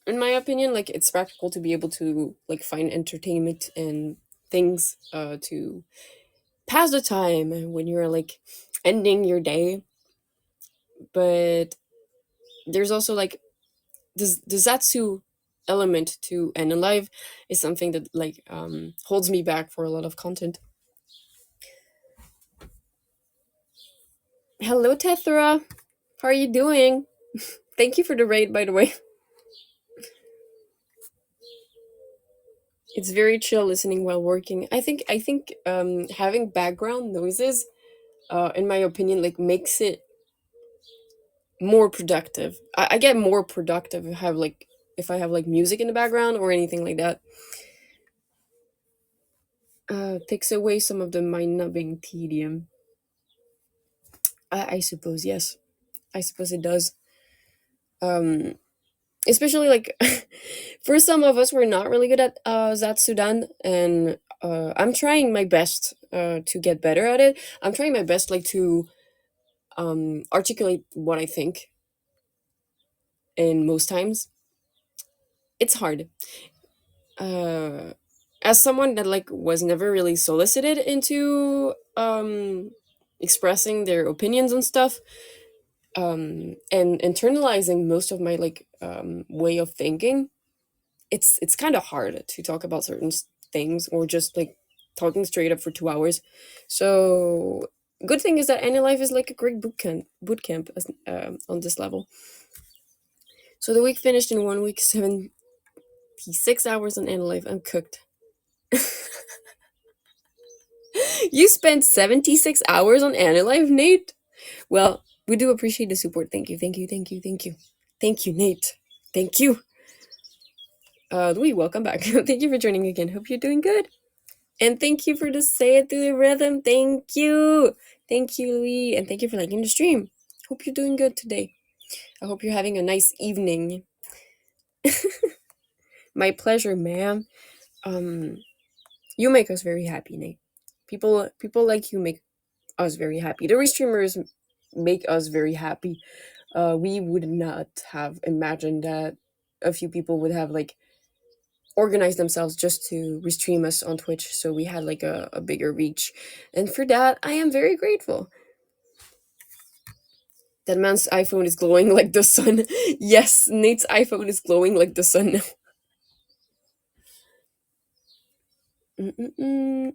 in my opinion. Like it's practical to be able to like find entertainment and things to pass the time when you're like ending your day. But there's also like the Zatsu element to End Alive is something that like holds me back for a lot of content. Hello Tethra, how are you doing? Thank you for the raid, by the way. It's very chill listening while working. I think having background noises in my opinion like makes it more productive. I get more productive if I have like music in the background or anything like that. Takes away some of the mind numbing tedium. I suppose yes. I suppose it does. Um, Especially like for some of us, we're not really good at Zatsudan, and I'm trying my best to get better at it. I'm trying my best like to articulate what I think, and most times it's hard. Uh, as someone that like was never really solicited into expressing their opinions and stuff, and internalizing most of my like way of thinking, it's kind of hard to talk about certain things or just like talking straight up for 2 hours. So good thing is that AniLive is like a great boot camp on this level. So the week finished in 1 week, 76 hours on AniLive. I'm cooked. You spent 76 hours on AniLive, Nate? Well, we do appreciate the support. Thank you, thank you, thank you, thank you. Thank you, Nate. Thank you. Louis, welcome back. Thank you for joining again. Hope you're doing good. And thank you for the say it to the rhythm. Thank you. Thank you, Louis. And thank you for liking the stream. Hope you're doing good today. I hope you're having a nice evening. My pleasure, ma'am. Um, you make us very happy, Nate. People like you make us very happy. The restreamers make us very happy. We would not have imagined that a few people would have like organized themselves just to restream us on Twitch, so we had like a bigger reach. And for that, I am very grateful. That man's iPhone is glowing like the sun. Yes, Nate's iPhone is glowing like the sun now. Mm-mm-mm.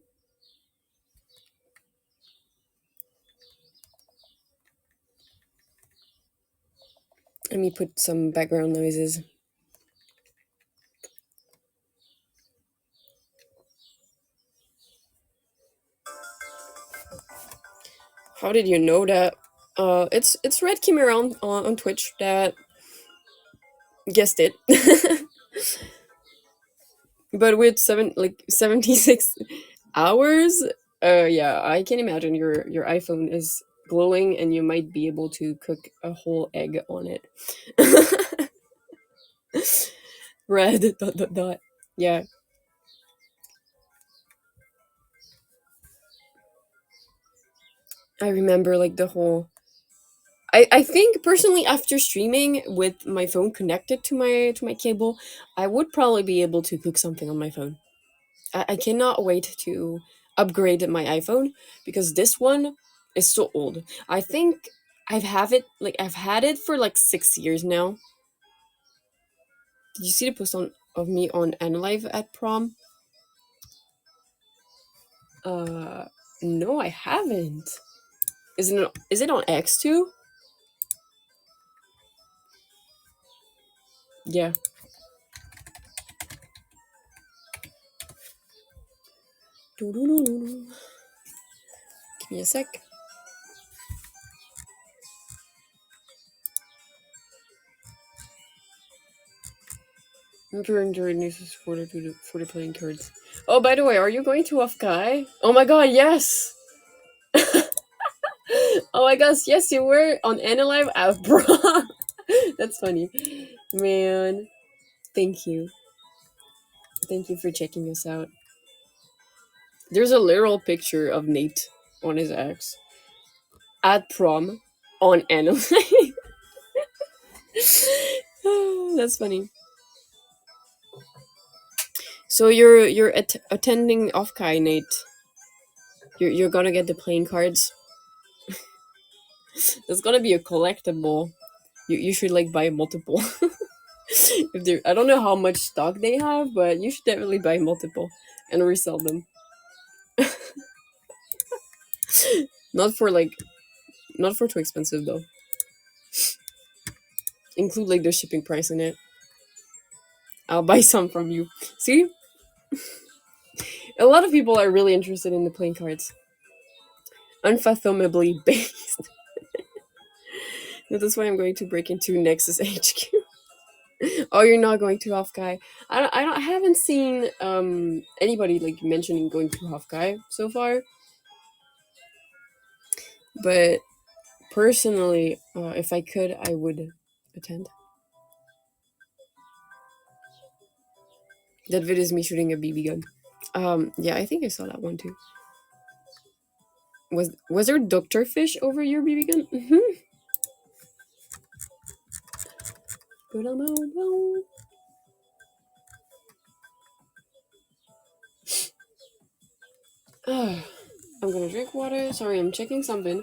Let me put some background noises. How did you know that? It's Red came around on Twitch that guessed it. But with 76 hours, yeah, I can imagine your iPhone is glowing and you might be able to cook a whole egg on it. Red dot dot dot. Yeah, I remember like the whole. I think personally after streaming with my phone connected to my cable, I would probably be able to cook something on my phone. I cannot wait to upgrade my iPhone because this one is so old. I think I've had it for like 6 years now. Did you see the post of me on AniLive at prom? Uh no, I haven't. Is it on X too? Yeah. Doo-doo-doo-doo-doo. Give me a sec. I'm trying to Nexas for the playing cards. Oh, by the way, are you going to Afkai? Oh my god, yes! Oh my gosh, yes, you were on AniLive at prom. That's funny. Man, thank you. Thank you for checking us out. There's a literal picture of Nate on his ex at prom on AniLive. That's funny. So you're attending Offkai, Nate. You're gonna get the playing cards. That's gonna be a collectible. You should like buy multiple. If they I don't know how much stock they have, but you should definitely buy multiple and resell them. Not for like not for too expensive though. Include like the shipping price in it. I'll buy some from you. See, a lot of people are really interested in the playing cards. Unfathomably based. That's why I'm going to break into Nexus HQ. Oh, you're not going to Hofkai. I haven't seen anybody like mentioning going to Hofkai so far. But personally, if I could, I would attend. That vid is me shooting a BB gun. Yeah, I think I saw that one too. Was there Doctor Fish over your BB gun? Mm-hmm. I'm gonna drink water. Sorry, I'm checking something.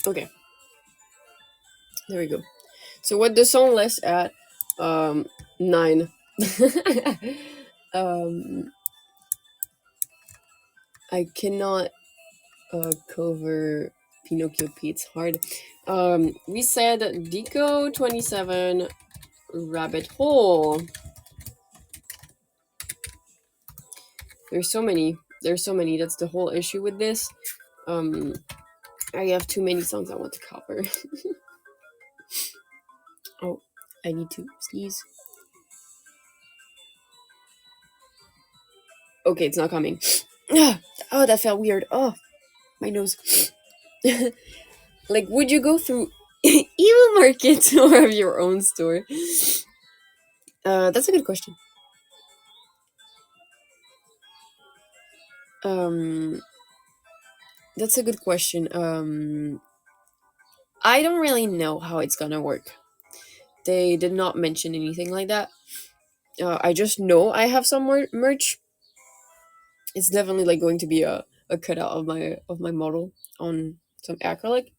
Okay, there we go. So what the song list at 9. um I cannot cover Pinocchio P. It's hard. We said Deco 27 Rabbit Hole. There's so many. There's so many. That's the whole issue with this. Um I have too many songs I want to cover. Oh, I need to sneeze. Okay, it's not coming. Oh, that felt weird. Oh, my nose. Like, would you go through evil market or have your own store? That's a good question. Um, that's a good question. I don't really know how it's gonna work. They did not mention anything like that. I just know I have some more merch. It's definitely like going to be a cutout of my model on some acrylic.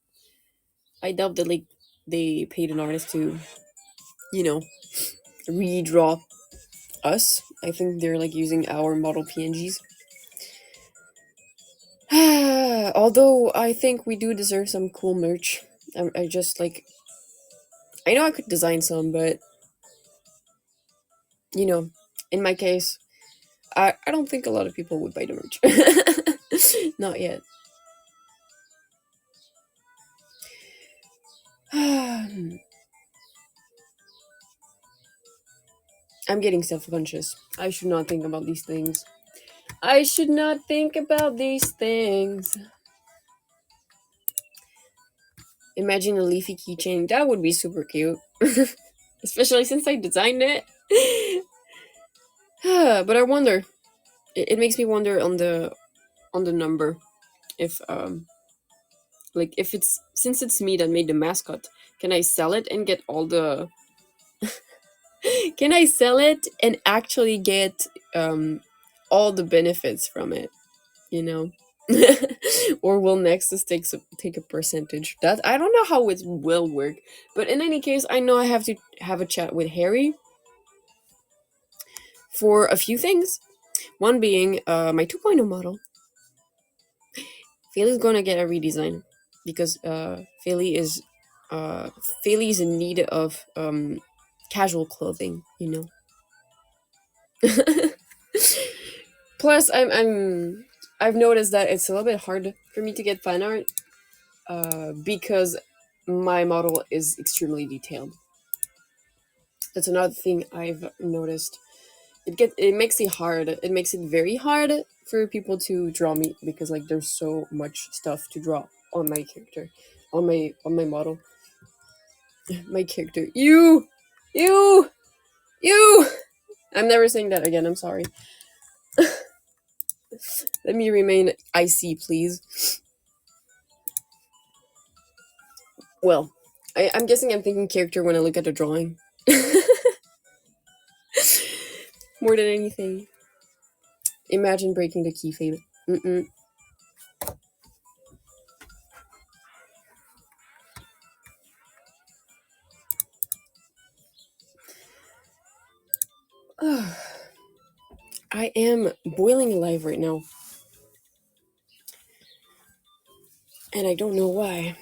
I doubt that like they paid an artist to, you know, redraw us. I think they're like using our model PNGs. Although I think we do deserve some cool merch. I just like, I know I could design some, but you know, in my case, I don't think a lot of people would buy the merch. Not yet. I'm getting self conscious. I should not think about these things. I should not think about these things. Imagine a leafy keychain. That would be super cute. Especially since I designed it. But I wonder. It makes me wonder on the number. If like if it's, since it's me that made the mascot, can I sell it and get all the can I sell it and actually get all the benefits from it, you know? Or will Nexus take a percentage? That I don't know how it will work, but in any case, I know I have to have a chat with Harry for a few things. One being my 2.0 model. Failie's gonna get a redesign because uh, Faelie is in need of casual clothing, you know. Plus, I've noticed that it's a little bit hard for me to get fan art because my model is extremely detailed. That's another thing I've noticed. It makes it hard. It makes it very hard for people to draw me because like there's so much stuff to draw on my character, on my model, my character. You, you. I'm never saying that again. I'm sorry. Let me remain icy, please. Well, I'm guessing I'm thinking character when I look at the drawing. More than anything. Imagine breaking the keyframe. Mm-mm. I am boiling alive right now. And I don't know why.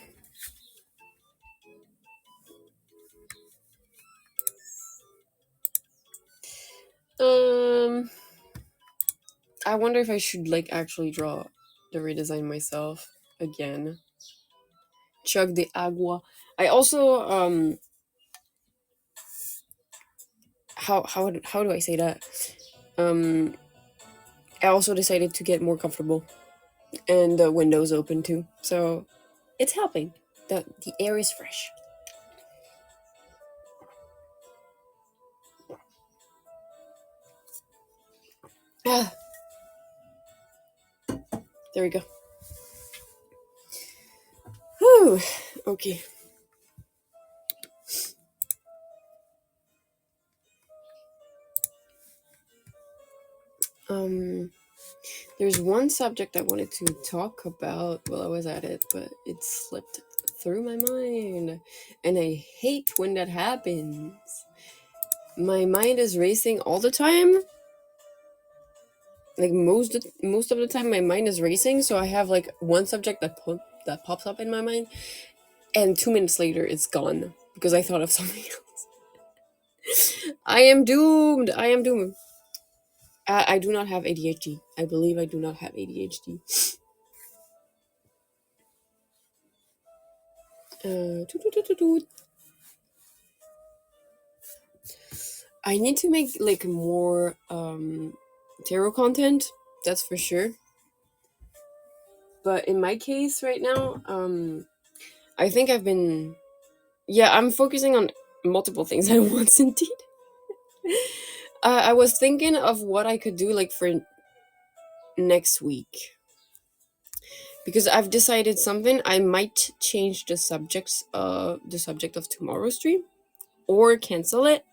Um, I wonder if I should like actually draw the redesign myself again. Chug the agua. I also how do I say that? Um, I also decided to get more comfortable, and the windows open too, so it's helping. The air is fresh. Ah, there we go. Whew. Okay. Um, there's one subject I wanted to talk about while I was at it, but it slipped through my mind, and I hate when that happens. My mind is racing all the time. Like most of the time, my mind is racing. So I have like one subject that pops up in my mind, and 2 minutes later, it's gone because I thought of something else. I am doomed. I am doomed. I do not have ADHD. I believe I do not have ADHD. Toot, toot, toot, toot, toot. I need to make like more tarot content, that's for sure. But in my case right now, I think I've been, yeah, I'm focusing on multiple things at once indeed. I was thinking of what I could do like for next week because I've decided something. I might change the subject of tomorrow's stream or cancel it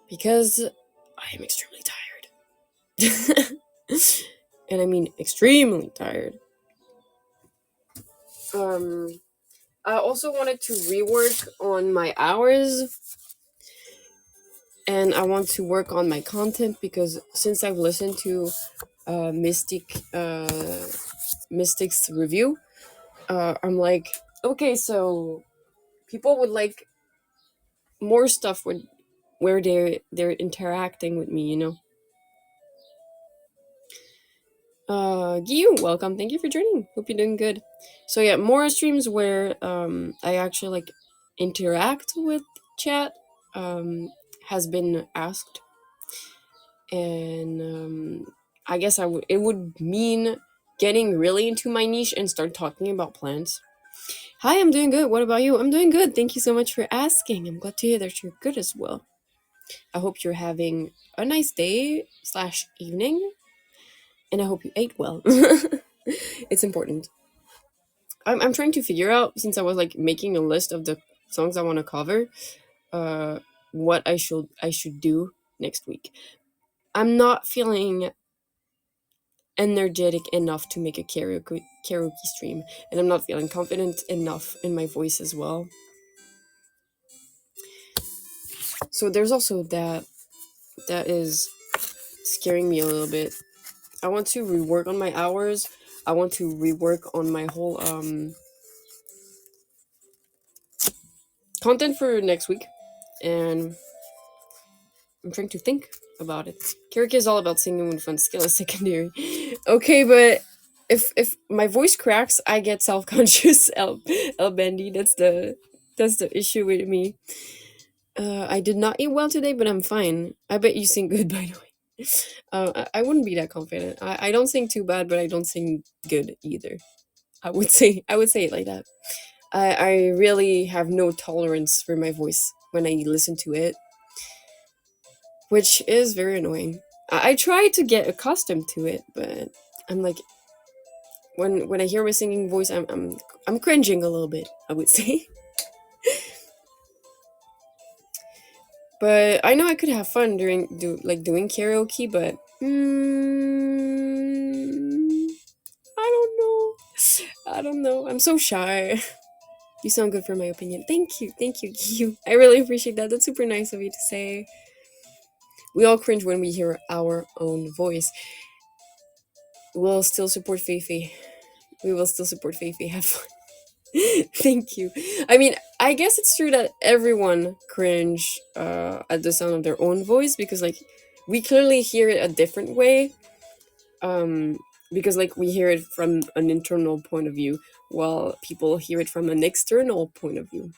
because I am extremely tired. And I mean extremely tired. Um, I also wanted to rework on my hours, and I want to work on my content because since I've listened to Mystic's review, I'm like, okay, so people would like more stuff where they're interacting with me, you know. Giyu, welcome. Thank you for joining. Hope you're doing good. So yeah, more streams where I actually like interact with chat has been asked, and I guess it would mean getting really into my niche and start talking about plants. Hi, I'm doing good. What about you? I'm doing good. Thank you so much for asking. I'm glad to hear that you're good as well. I hope you're having a nice day slash evening, and I hope you ate well. It's important. I'm trying to figure out, since I was like making a list of the songs I want to cover, uh, what I should do next week. I'm not feeling energetic enough to make a karaoke stream, and I'm not feeling confident enough in my voice as well. So there's also that is scaring me a little bit. I want to rework on my hours. I want to rework on my whole content for next week, and I'm trying to think about it. Karaoke is all about singing with fun. Skill is secondary. Okay, but if my voice cracks, I get self conscious. El Bendy, that's the issue with me. I did not eat well today, but I'm fine. I bet you sing good, by the way. I wouldn't be that confident. I don't sing too bad, but I don't sing good either. I would say it like that. I really have no tolerance for my voice when I listen to it, which is very annoying. I try to get accustomed to it, but I'm like, when I hear my singing voice, I'm cringing a little bit, I would say. But I know I could have fun doing karaoke, but I don't know. I don't know. I'm so shy. You sound good for my opinion. Thank you, you. I really appreciate that. That's super nice of you to say. We all cringe when we hear our own voice. We'll still support Feifei. We will still support Feifei. Have fun. Thank you. I mean, I guess it's true that everyone cringe at the sound of their own voice, because like we clearly hear it a different way. Because like we hear it from an internal point of view, while people hear it from an external point of view.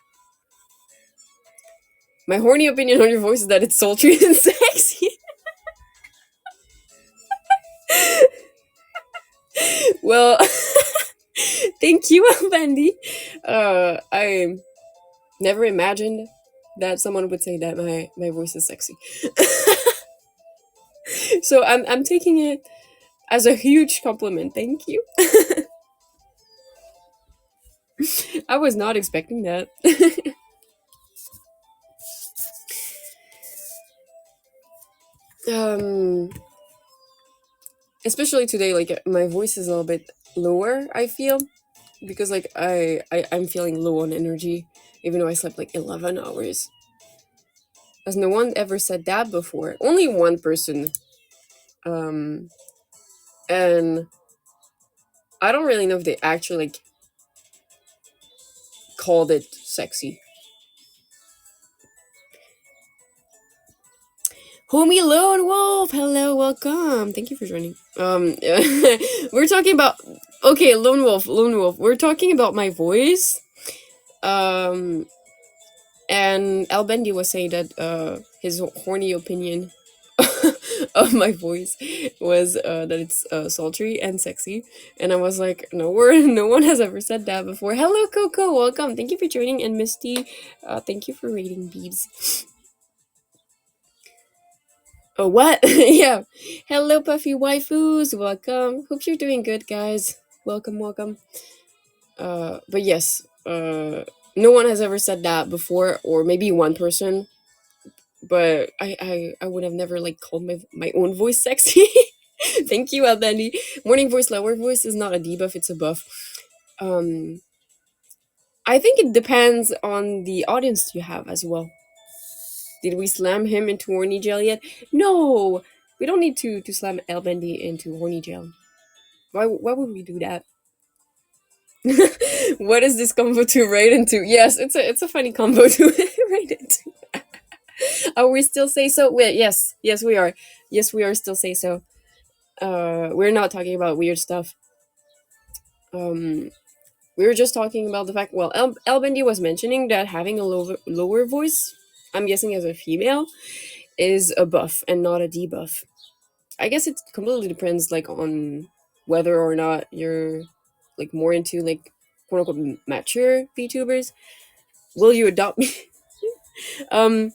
My horny opinion on your voice is that it's sultry and sexy. Well, thank you, Bendy. I never imagined that someone would say that my voice is sexy. So I'm taking it as a huge compliment. Thank you. I was not expecting that. um Especially today, like my voice is a little bit lower, I feel, because like I'm feeling low on energy, even though I slept like 11 hours. Has no one ever said that before? Only one person. um and I don't really know if they actually like called it sexy. Homie Lone Wolf, hello, welcome. Thank you for joining. We're talking about, okay, Lone Wolf. We're talking about my voice. And Al Bendy was saying that his horny opinion of my voice was that it's sultry and sexy, and I was like, no word, no one has ever said that before. Hello, Coco, welcome. Thank you for joining, and Misty, thank you for rating Beebs. Oh, what? Yeah. Hello, puffy waifus. Welcome. Hope you're doing good, guys. Welcome. But yes, no one has ever said that before, or maybe one person. But I would have never like called my own voice sexy. Thank you, Albany. Morning voice, lower voice is not a debuff; it's a buff. Um, I think it depends on the audience you have as well. Did we slam him into horny jail yet? No, we don't need to slam El Bendy into horny jail. Why would we do that? What is this combo to write into? Yes, it's a funny combo to write into. Are we still say so? Wait, yes we are. Yes, we are still say so. We're not talking about weird stuff. Um, we were just talking about the fact. Well, Elbendy was mentioning that having a lower voice, I'm guessing as a female, is a buff and not a debuff. I guess it completely depends, like, on whether or not you're like more into like quote unquote mature VTubers. Will you adopt me? um,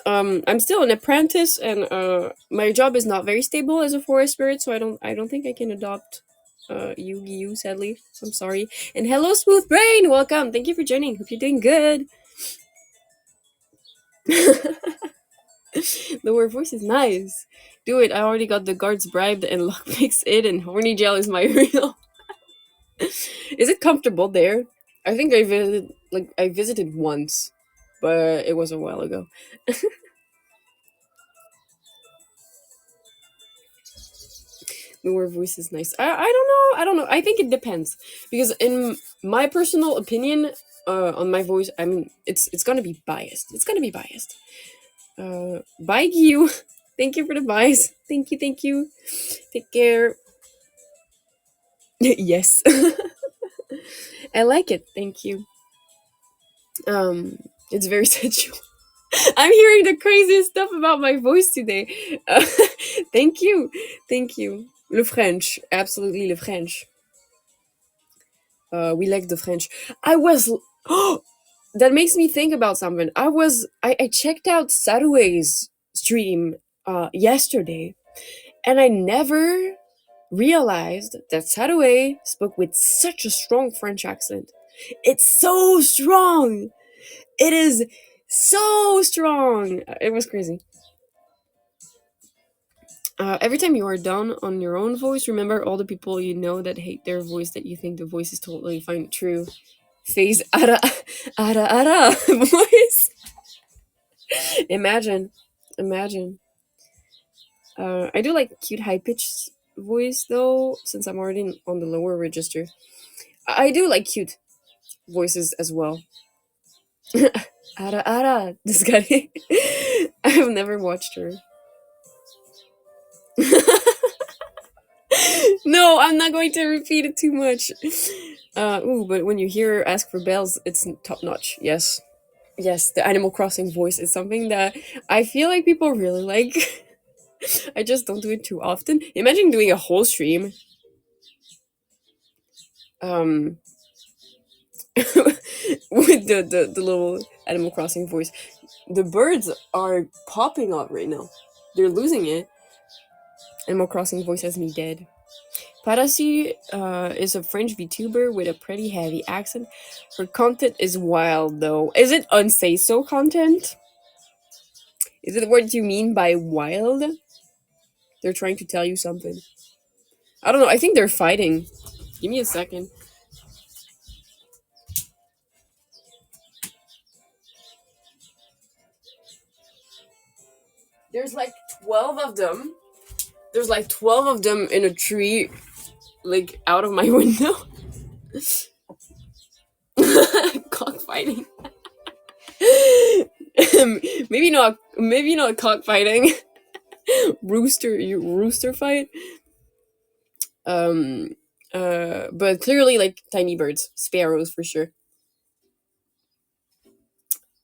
I'm still an apprentice, and my job is not very stable as a forest spirit, so I don't think I can adopt Yu-Gi-Oh, sadly. So I'm sorry. And hello, Smooth Brain, welcome. Thank you for joining. Hope you're doing good. Lower voice is nice. Do it. I already got the guards bribed and lockpicks it, and horny gel is my real. Is it comfortable there? I think I visited once, but it was a while ago. Lower voice is nice. I don't know. I don't know. I think it depends, because in my personal opinion, on my voice, I mean, it's gonna be biased. It's gonna be biased. Bye you. Thank you for the buys. Thank you. Thank you. Take care. Yes. I like it. Thank you. It's very sensual. I'm hearing the craziest stuff about my voice today. Thank you. Thank you. Le French. Absolutely le French. We like the French. I was. Oh, that makes me think about something. I checked out Sarue's stream yesterday, and I never realized that Sarue spoke with such a strong French accent. It's so strong. It is so strong. It was crazy. Every time you are down on your own voice, remember all the people you know that hate their voice, that you think the voice is totally fine. True. Phase ara ara ara voice. Imagine. Imagine. I do like cute high pitched voice though, since I'm already on the lower register. I do like cute voices as well. Ara ara. This guy. I've never watched her. No, I'm not going to repeat it too much. But when you hear her ask for bells, it's top notch. Yes. Yes, the Animal Crossing voice is something that I feel like people really like. I just don't do it too often. Imagine doing a whole stream um with the little Animal Crossing voice. The birds are popping up right now. They're losing it. Animal Crossing voice has me dead. Parasi is a French VTuber with a pretty heavy accent. Her content is wild though. Is it unsay so content? Is it what you mean by wild? They're trying to tell you something. I don't know. I think they're fighting. Give me a second. There's like 12 of them. There's like 12 of them in a tree, like out of my window. Cockfighting. maybe not cockfighting. Rooster fight. Um but clearly like tiny birds, sparrows for sure.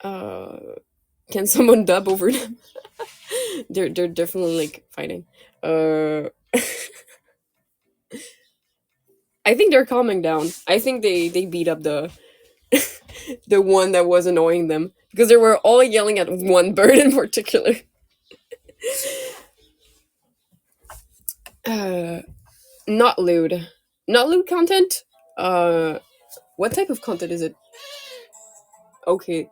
Uh can someone dub over them? They're definitely like fighting. Uh I think they're calming down. I think they beat up the one that was annoying them, because they were all yelling at one bird in particular. Uh, not lewd. Not lewd content? What type of content is it? Okay.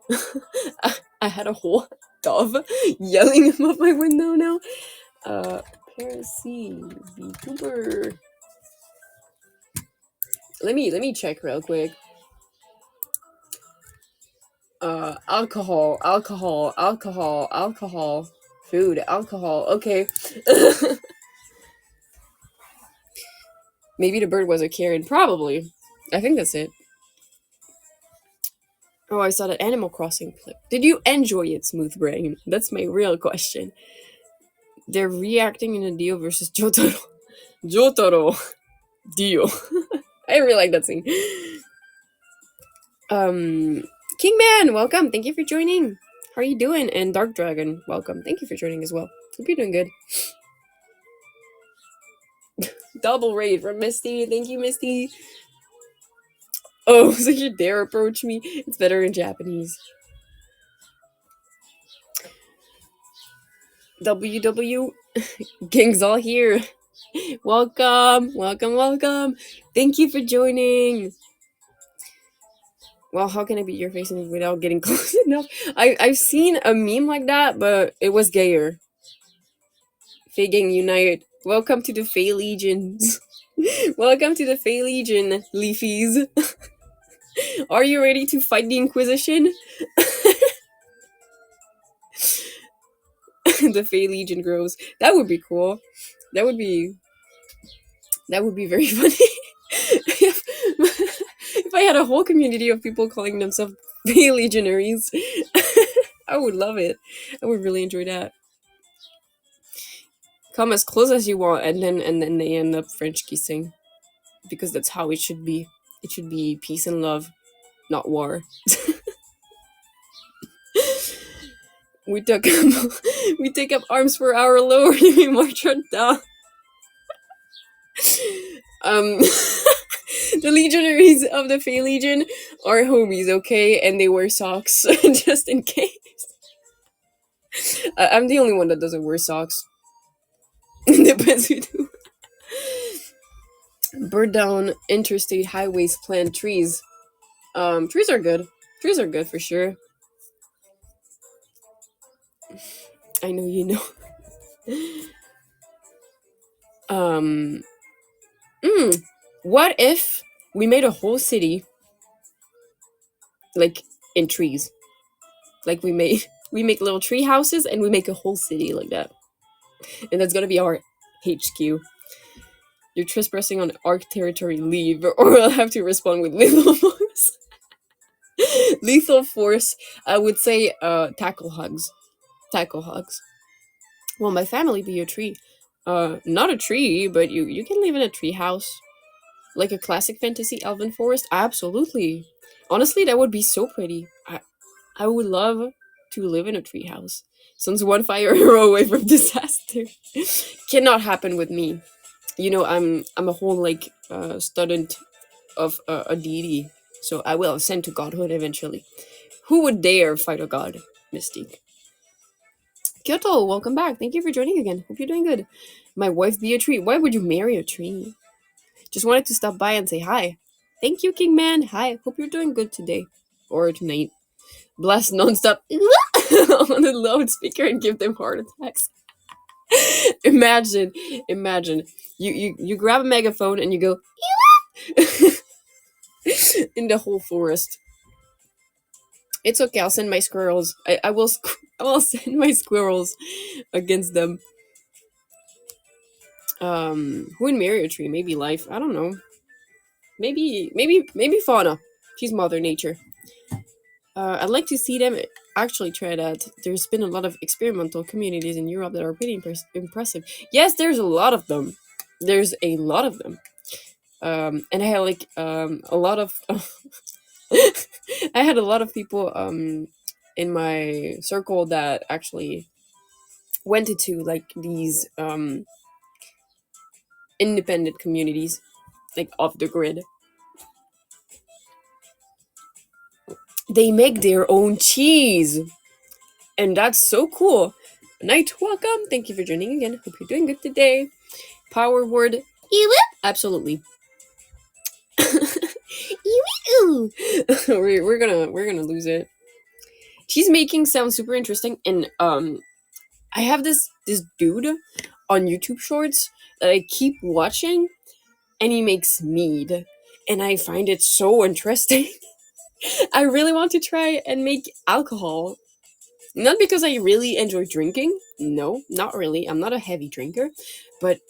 I had a whole dove yelling above my window now. Parasy, VTuber. Let me check real quick. Alcohol, food, alcohol. Okay. Maybe the bird was a Karen. Probably. I think that's it. Oh, I saw that Animal Crossing clip. Did you enjoy it, Smooth Brain? That's my real question. They're reacting in a Dio versus Jotaro. Jotaro. Dio. I really like that scene. Um, Kingman, welcome. Thank you for joining. How are you doing? And Dark Dragon, welcome. Thank you for joining as well. Hope you're doing good. Double raid from Misty. Thank you, Misty. Oh, so you dare approach me? It's better in Japanese. WW. Gang's all here. Welcome. Welcome, welcome. Thank you for joining. Well, how can I beat your face in without getting close enough? I've seen a meme like that, but it was gayer. Fae Gang Unite. Welcome to the Fae Legions. Welcome to the Fae Legion, Leafies. Are you ready to fight the Inquisition? The Fae Legion grows. That would be cool. That would be very funny. If I had a whole community of people calling themselves Fae Legionaries, I would love it. I would really enjoy that. Come as close as you want, and then they end up French kissing, because that's how it should be. It should be peace and love, not war. We take up arms for our Lord. We march on down. The legionaries of the Fae Legion are homies, okay, and they wear socks just in case. I'm the only one that doesn't wear socks. Depends who do. Bird down interstate highways, plant trees. Trees are good. Trees are good for sure. I know you know. What if we made a whole city like in trees? Like we make little tree houses and we make a whole city like that. And that's gonna be our HQ. You're trespassing on Arc territory, leave, or I'll have to respond with lethal force. Lethal force, I would say tackle hugs. Tackle hugs. Will my family be a tree? Not a tree, but you can live in a tree house. Like a classic fantasy elven forest? Absolutely. Honestly, that would be so pretty. I would love to live in a treehouse. Sounds one fire arrow away from disaster. Cannot happen with me. You know, I'm a whole like student of a deity, so I will ascend to godhood eventually. Who would dare fight a god? Mystique. Kyoto, welcome back. Thank you for joining again. Hope you're doing good. My wife be a tree. Why would you marry a tree? Just wanted to stop by and say hi. Thank you, Kingman. Hi. Hope you're doing good today or tonight. Blast nonstop on the loudspeaker and give them heart attacks. Imagine. You grab a megaphone and you go in the whole forest. It's okay. I'll send my squirrels. I will send my squirrels against them. Who would marry a tree? Maybe life. I don't know. Maybe fauna. She's Mother Nature. I'd like to see them actually try that. There's been a lot of experimental communities in Europe that are pretty impressive. Yes, there's a lot of them. There's a lot of them. And I had like a lot of I had a lot of people in my circle that actually went into like these independent communities, like off the grid. They make their own cheese, and that's so cool. Night, welcome. Thank you for joining again. Hope you're doing good today. Power word. Absolutely. we're gonna lose it. Cheese making sounds super interesting, and I have this dude on YouTube Shorts that I keep watching, and he makes mead, and I find it so interesting. I really want to try and make alcohol. Not because I really enjoy drinking. No, not really. I'm not a heavy drinker, but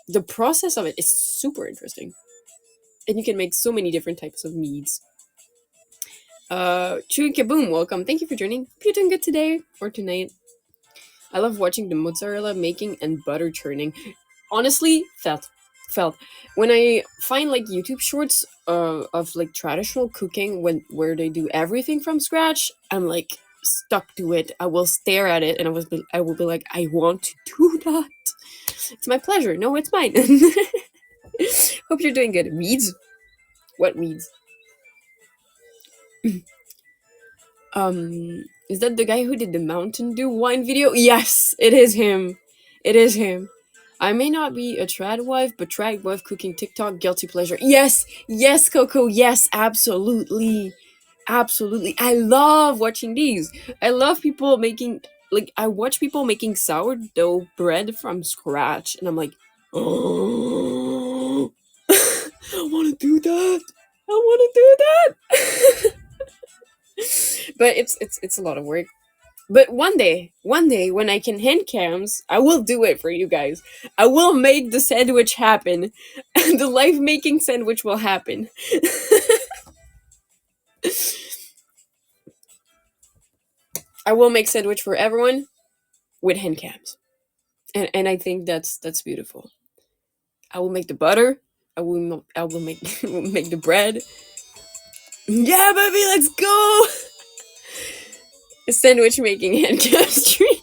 the process of it is super interesting. and you can make so many different types of meads. Chewing Kaboom, welcome. Thank you for joining. Hope you're doing good today or tonight. I love watching the mozzarella making and butter churning. Honestly, felt when I find like YouTube shorts of like traditional cooking where they do everything from scratch, I'm like stuck to it. I will stare at it and I will be like, I want to do that. It's my pleasure. No, it's mine. Hope you're doing good. Weeds? What weeds? Is that the guy who did the Mountain Dew wine video? Yes, it is him. It is him. I may not be a trad wife, but trad wife cooking TikTok guilty pleasure. Yes, yes, Coco. Yes, absolutely, absolutely. I love watching these. I love people making like I watch people making sourdough bread from scratch, and I'm like, oh, I want to do that. I want to do that. But it's a lot of work. But one day when I can hand cams, I will do it for you guys. I will make the sandwich happen. And the life making sandwich will happen. I will make sandwich for everyone with hand cams. And I think that's beautiful. I will make the butter. I will make will make the bread. Yeah, baby, let's go. Sandwich making hand chemistry.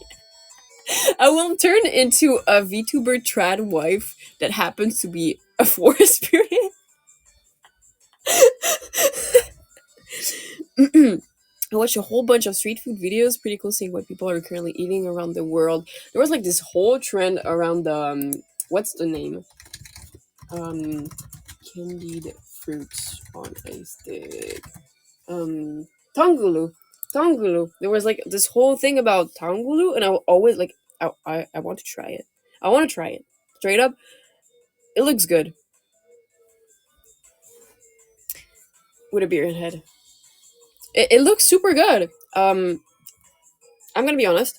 I will turn into a VTuber trad wife that happens to be a forest spirit. I watched a whole bunch of street food videos. Pretty cool seeing what people are currently eating around the world. There was like this whole trend around the what's the name? Candied fruits on a stick. Tangulu. Tangulu. There was like this whole thing about tangulu, and I always like I want to try it. I want to try it. Straight up, it looks good with a beer in head. It looks super good. I'm gonna be honest.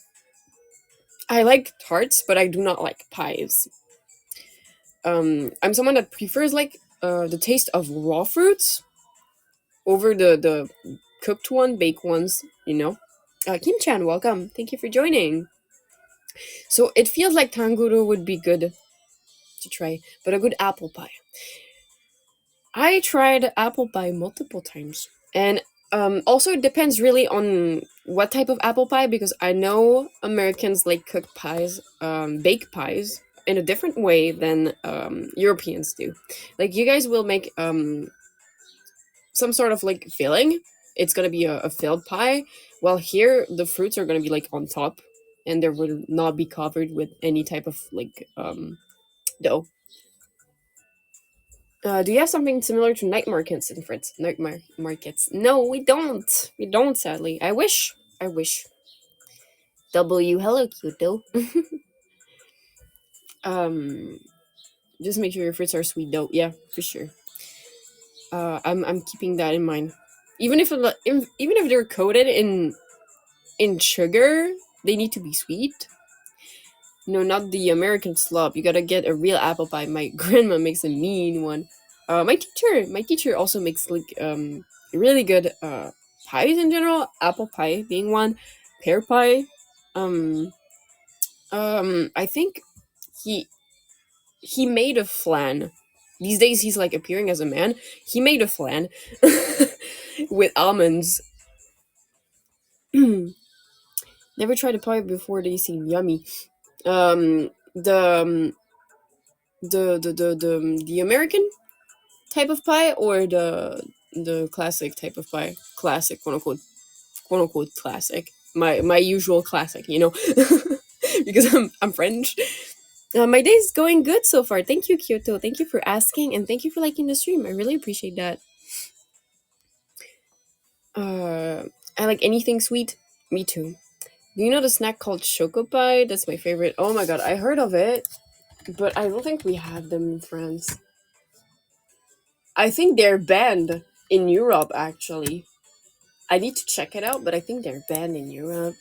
I like tarts, but I do not like pies. I'm someone that prefers like the taste of raw fruits over the cooked one, baked ones. You know. Kim Chan, welcome. Thank you for joining. So it feels like tanguru would be good to try, but a good apple pie. I tried apple pie multiple times, and also it depends really on what type of apple pie because I know Americans like cooked pies, bake pies in a different way than Europeans do. Like you guys will make some sort of like filling. It's gonna be a filled pie, while here the fruits are gonna be like on top, and they will not be covered with any type of like dough. Do you have something similar to night markets in France? Markets? No, we don't. We don't. Sadly, I wish. I wish. W, hello, Kyoto. um, just make sure your fruits are sweet, though. Yeah, for sure. I'm keeping that in mind. Even if they're coated in sugar, they need to be sweet. No, not the American slop. You gotta get a real apple pie. My grandma makes a mean one. My teacher also makes like really good pies in general. Apple pie being one, pear pie. Um, I think he he made a flan. These days he's like appearing as a man. He made a flan with almonds. Never tried a pie before. They seem yummy. Um, the the American type of pie or the classic type of pie, classic quote unquote classic, my usual classic, you know. Because I'm French. My day's going good so far. Thank you, Kyoto. Thank you for asking, and thank you for liking the stream. I really appreciate that. uh I like anything sweet. Me too. Do you know the snack called choco pie? That's my favorite. Oh my god, I heard of it, but I don't think we have them in France. I think they're banned in Europe, actually. I need to check it out, but I think they're banned in Europe.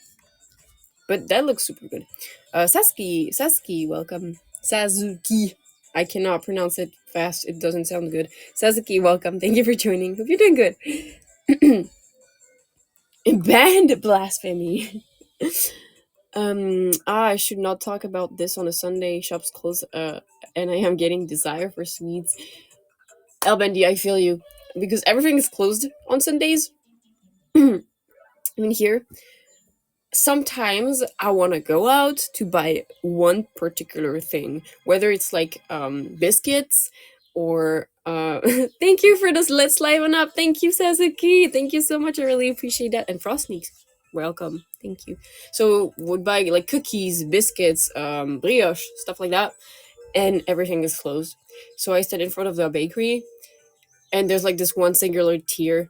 But that looks super good. Saski, welcome. Sazuki. I cannot pronounce it fast. It doesn't sound good. Sasuke, welcome. Thank you for joining. Hope you're doing good. Banned blasphemy. I should not talk about this on a Sunday. Shops close. And I am getting desire for sweets. Elbendy, I feel you because everything is closed on Sundays. I mean, here sometimes I want to go out to buy one particular thing, whether it's like biscuits or thank you for this. Let's live on up. Thank you, Sasuke. Thank you so much. I really appreciate that. And Frost Sneaks, welcome. Thank you. So would buy like cookies, biscuits, brioche, stuff like that, and everything is closed. So I stand in front of the bakery, and there's like this one singular tear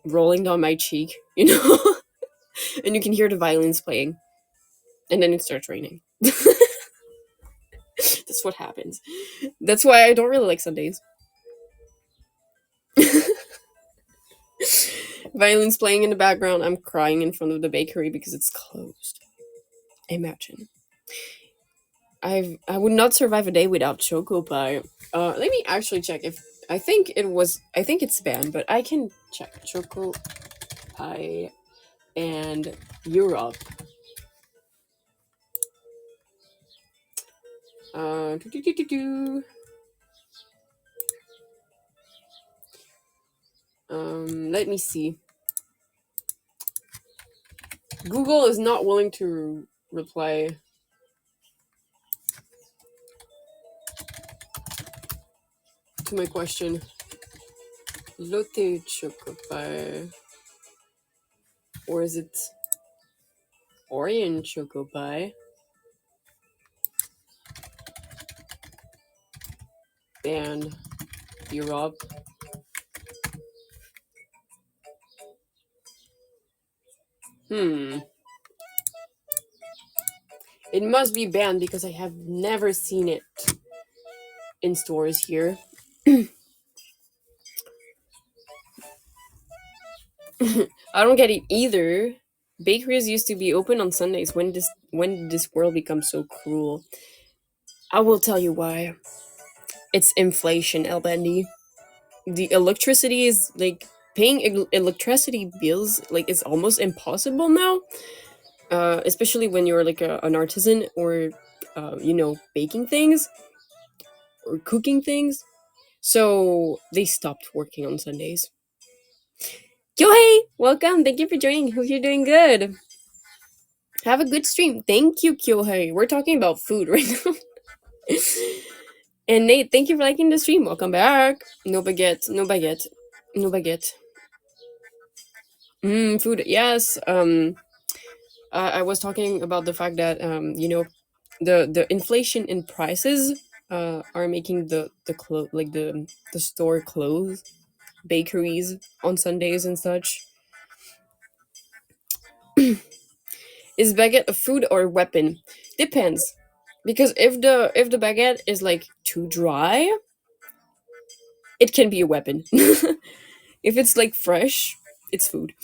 rolling down my cheek, you know. And you can hear the violins playing, and then it starts raining. That's what happens. That's why I don't really like Sundays. Violins playing in the background. I'm crying in front of the bakery because it's closed. Imagine. I would not survive a day without choco pie. Let me actually check if I think it's banned, but I can check choco pie and Europe. Do, do, do, do, do. Let me see. Google is not willing to reply. To my question. Lotte choco pie. Or is it Oreo choco pie? And Europe. It must be banned because I have never seen it in stores here. I don't get it either. Bakeries used to be open on Sundays. When did this world become so cruel? I will tell you why. It's inflation, Elbendy. The electricity is like paying electricity bills like it's almost impossible now. Especially when you're like an artisan or baking things or cooking things. So they stopped working on Sundays. Kyohei, welcome. Thank you for joining. Hope you're doing good. Have a good stream. Thank you, Kyohei. We're talking about food right now. And Nate, thank you for liking the stream. Welcome back. No baguette. No baguette. No baguette. Food. Yes. I was talking about the fact that the inflation in prices are making the store close, bakeries on Sundays and such. Is baguette a food or a weapon? Depends, because if the baguette is like too dry, it can be a weapon. If it's like fresh, it's food.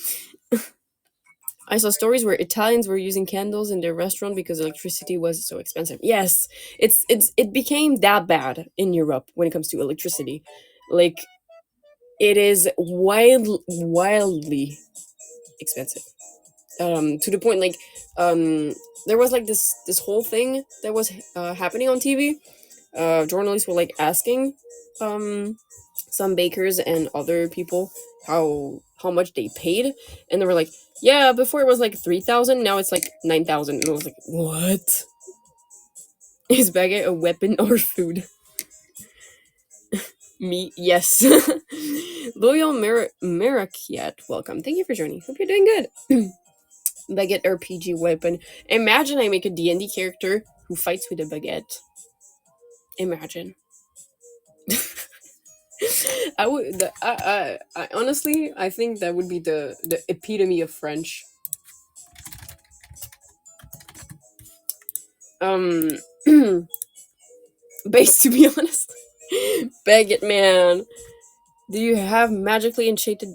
I saw stories where Italians were using candles in their restaurant because electricity was so expensive. Yes, it became that bad in Europe when it comes to electricity. Like it is wildly expensive. To the point like there was like this whole thing that was happening on TV. Journalists were like asking some bakers and other people how much they paid, and they were like, yeah, before it was like 3,000, now it's like 9,000. And I was like, what? Is baguette a weapon or food? Me, yes. Loyal Marakiat, welcome. Thank you for joining. Hope you're doing good. Baguette RPG weapon. Imagine I make a D&D character who fights with a baguette. Imagine. I would. I honestly, I think that would be the epitome of French. Based, to be honest. Baguette man. Do you have magically enchanted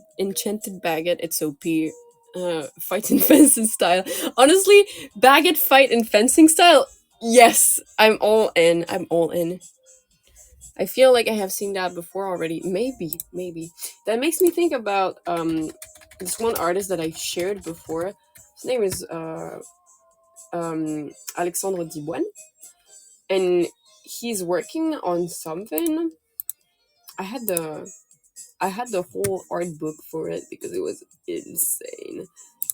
baguette? It's OP. Fight and fencing style. Honestly, baguette fight and fencing style. Yes, I'm all in. I'm all in. I feel like I have seen that before already. Maybe, maybe. That makes me think about this one artist that I shared before. His name is Alexandre Diboine, and he's working on something. I had the I had the whole art book for it because it was insane.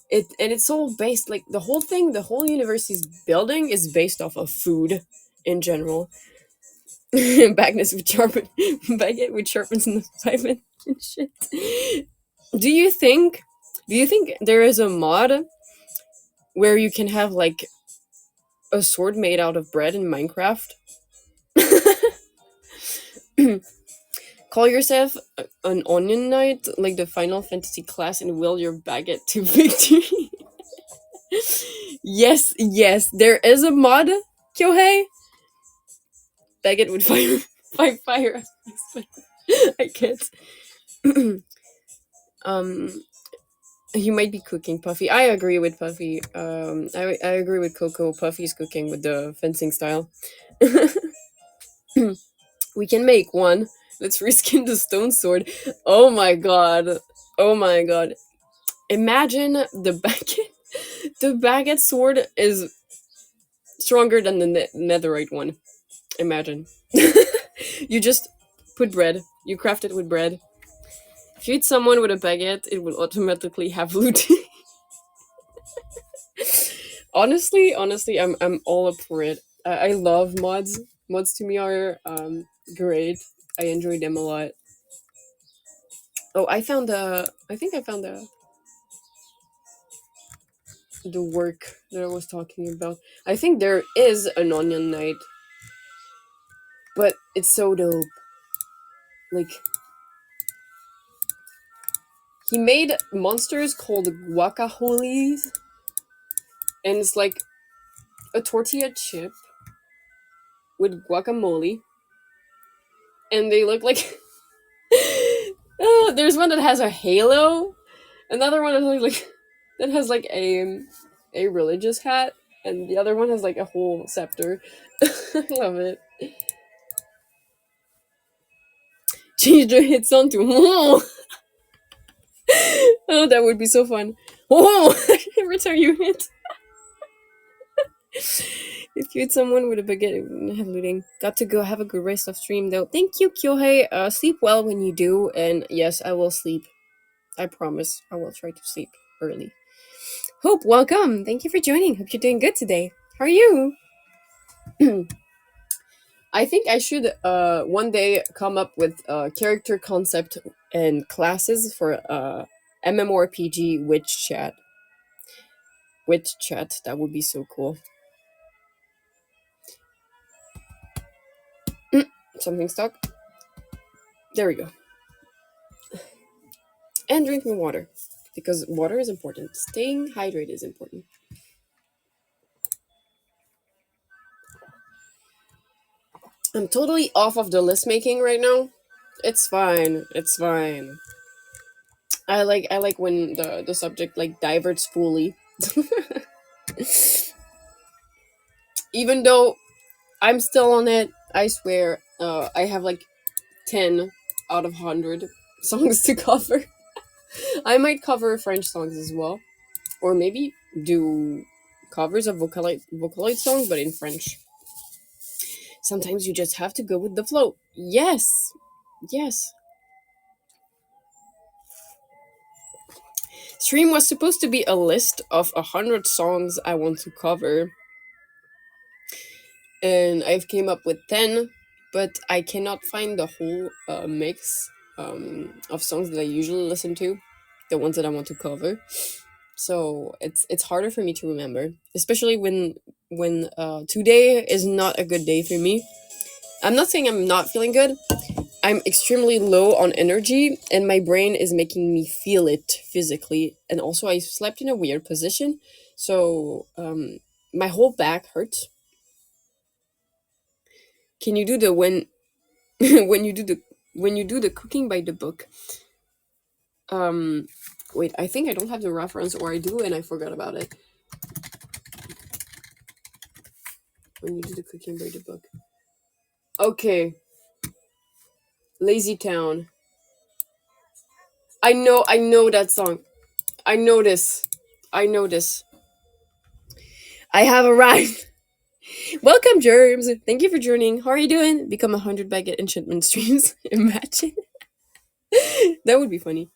It's all based, like, the whole thing, the whole universe he's building is based off of food in general. Bagness with sharpen baguette with sharpens in the pipe and shit. Do you think do you think there is a mod where you can have like a sword made out of bread in Minecraft? Call yourself an onion knight like the Final Fantasy class and wield your baguette to victory. Yes, yes, there is a mod, Kyohei. Baguette with fire fight fire. I can't. um he might be cooking Puffy. I agree with Puffy. I agree with Coco. Puffy's cooking with the fencing style. We can make one. Let's reskin the stone sword. Oh my god. Oh my god. Imagine the baguette. The baguette sword is stronger than the netherite one. Imagine. You just put bread. You craft it with bread. If you eat someone with a baguette, it will automatically have loot. Honestly, I'm all up for it. I love mods. Mods to me are great. I enjoy them a lot. Oh, I found the. I think I found the work that I was talking about. I think there is an onion knight, but it's so dope. Like, he made monsters called guacajoles, and it's like a tortilla chip with guacamole, and they look like. There's one that has a halo. Another one is like that has like a religious hat, and the other one has like a whole scepter. I love it. Change the hit song to oh, oh, that would be so fun. Oh, every time you hit. If you hit someone with a baguette, it wouldn't have looting. Got to go. Have a good rest of stream though. Thank you, Kyohei. Sleep well when you do, and yes, I will sleep. I promise. I will try to sleep early. Hope, welcome. Thank you for joining. Hope you're doing good today. How are you? I think I should one day come up with a character concept and classes for MMORPG witch chat. Witch chat, that would be so cool. Something stuck. There we go. And drinking water, because water is important. Staying hydrated is important. I'm totally off of the list making right now. It's fine. It's fine. I like when the subject like diverts fully. Even though I'm still on it, I swear. I have like 10 out of 100 songs to cover. I might cover French songs as well, or maybe do covers of Vocaloid songs, but in French. Sometimes you just have to go with the flow. Yes, yes. Stream was supposed to be a list of 100 songs I want to cover, and I've came up with 10, but I cannot find the whole mix of songs that I usually listen to, the ones that I want to cover. So it's harder for me to remember, especially when today is not a good day for me. I'm not saying I'm not feeling good. I'm extremely low on energy, and my brain is making me feel it physically. And also, I slept in a weird position, so my whole back hurts. Can you do the when when you do the cooking by the book? Um, wait, I think I don't have the reference, or I do and I forgot about it. When you do the cooking by the book. Okay. Lazy Town. I know that song. I know this. I know this. I have arrived. Welcome, Germs. Thank you for joining. How are you doing? Become 100 baguette enchantment streams. Imagine. That would be funny.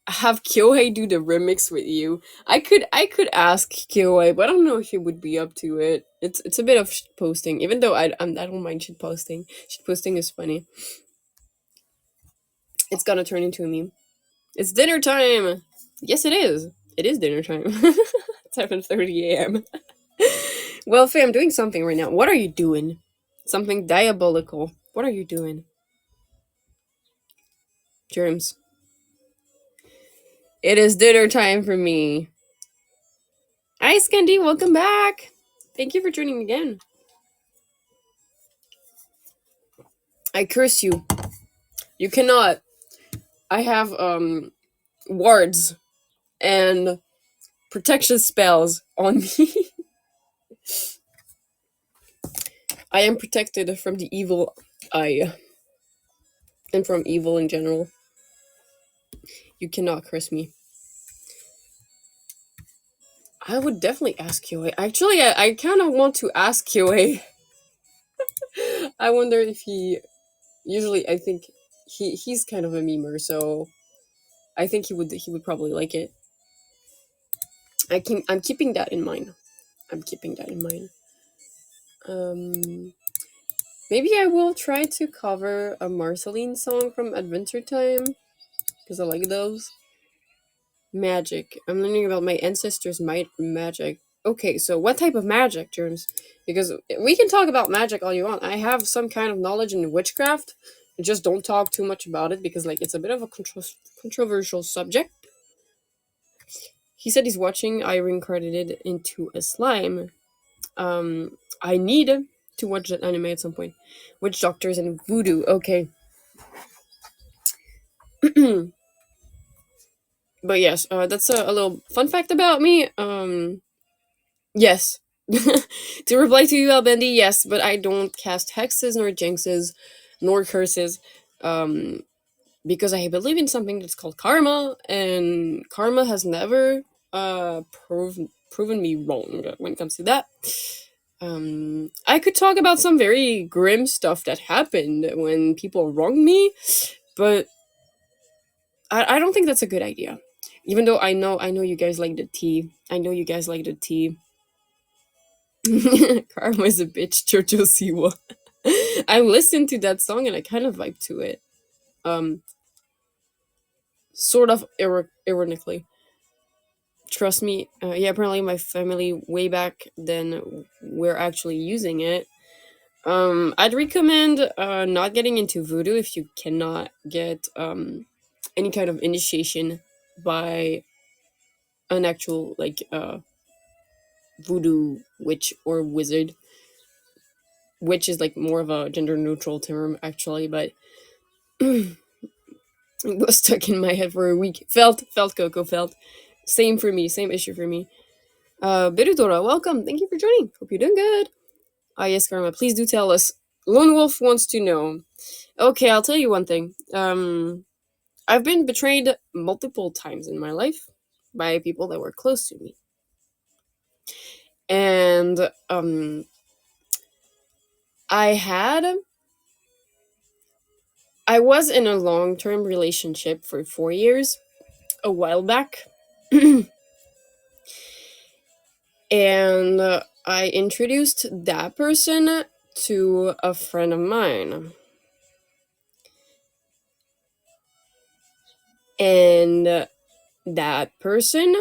Have Kyohei do the remix with you. I could ask Kyohei, but I don't know if he would be up to it. It's a bit of shit posting, even though I don't mind shit posting. Shit posting is funny. It's gonna turn into a meme. It's dinner time. Yes, it is. It is dinner time. 7:30 a.m. Well, Faye, I'm doing something right now. What are you doing? Something diabolical. What are you doing? Germs. It is dinner time for me. Hi, Scandy. Welcome back. Thank you for joining again. I curse you. You cannot. I have wards and protection spells on me. I am protected from the evil eye and from evil in general. You cannot curse me. I would definitely ask QA. Actually, I kind of want to ask QA. I wonder if he. Usually, I think he's kind of a memer, so I think he would probably like it. I'm keeping that in mind. I'm keeping that in mind. Maybe I will try to cover a Marceline song from Adventure Time because I like those. Magic. I'm learning about my ancestors' magic. Okay, so what type of magic, Germs? Because we can talk about magic all you want. I have some kind of knowledge in witchcraft. Just don't talk too much about it because, like, it's a bit of a controversial subject. He said he's watching I reincarnated into a slime. I need to watch that anime at some point. Witch doctors and voodoo. Okay. But yes, that's a little fun fact about me. Yes. To reply to you, Albendi, yes, but I don't cast hexes nor jinxes nor curses. Because I believe in something that's called karma, and karma has never proven me wrong when it comes to that. I could talk about some very grim stuff that happened when people wronged me, but I don't think that's a good idea. Even though I know you guys like the tea. I know you guys like the tea. Karma is a bitch, Jojo Siwa. I listened to that song and I kind of vibe to it. Um, sort of ironically. Trust me. Yeah, apparently my family way back then we're actually using it. I'd recommend not getting into voodoo if you cannot get any kind of initiation by an actual like voodoo witch or wizard. Witch is like more of a gender neutral term actually, but it was stuck in my head for a week. Felt Coco felt. Same for me, same issue for me. Birudora, welcome. Thank you for joining. Hope you're doing good. Ah yes, Karma, please do tell us. Lone Wolf wants to know. Okay, I'll tell you one thing. I've been betrayed multiple times in my life by people that were close to me. And I was in a long-term relationship for 4 years a while back. And I introduced that person to a friend of mine. And that person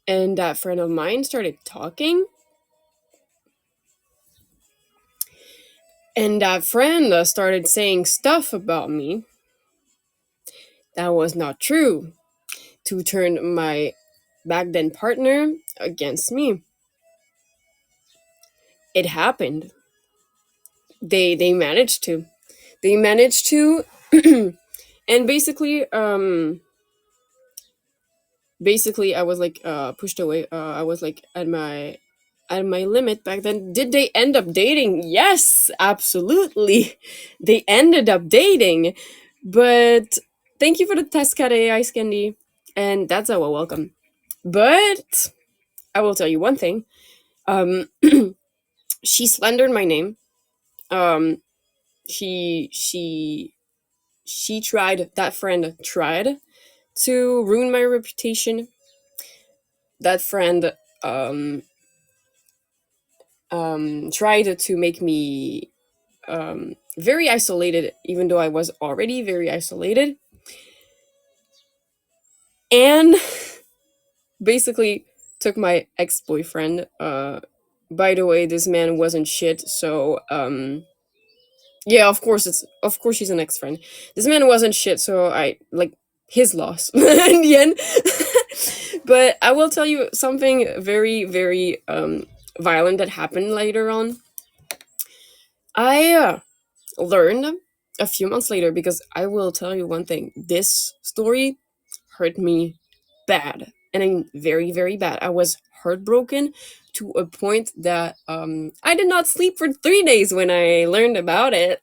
and that friend of mine started talking. And that friend started saying stuff about me that was not true to turn my back then partner against me. It happened. They managed to. They managed to and basically I was like pushed away. I was like at my limit back then. Did they end up dating? Yes, absolutely. They ended up dating. But thank you for the test cat AI, Scandy. And that's a welcome. But I will tell you one thing. Um, she slandered my name. Um, she tried. That friend tried to ruin my reputation. That friend um tried to make me very isolated, even though I was already very isolated, and basically took my ex boyfriend. By the way, this man wasn't shit, so yeah, of course she's an ex friend. This man wasn't shit, so I like his loss in the end. But I will tell you something very very violent that happened later on. I learned a few months later, because I will tell you one thing. This story hurt me bad. And I mean very, very bad. I was heartbroken to a point that I did not sleep for 3 days when I learned about it.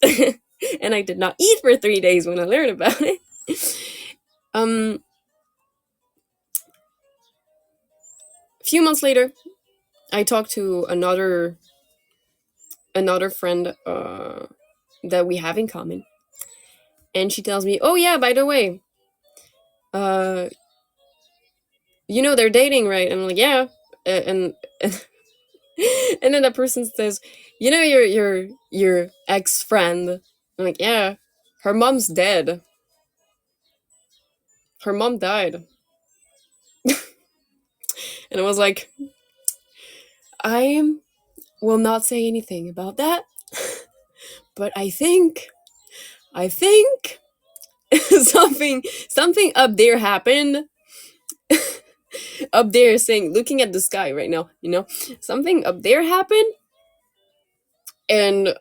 And I did not eat for 3 days when I learned about it. A few months later, I talked to another friend that we have in common. And she tells me, "Oh yeah, by the way, uh you know they're dating, right?" And I'm like, "Yeah." And and then that person says, "You know your ex friend." I'm like, "Yeah, her mom's dead. Her mom died." And I was like, "I will not say anything about that, but I think something up there happened." Up there, saying, looking at the sky right now, something up there happened, and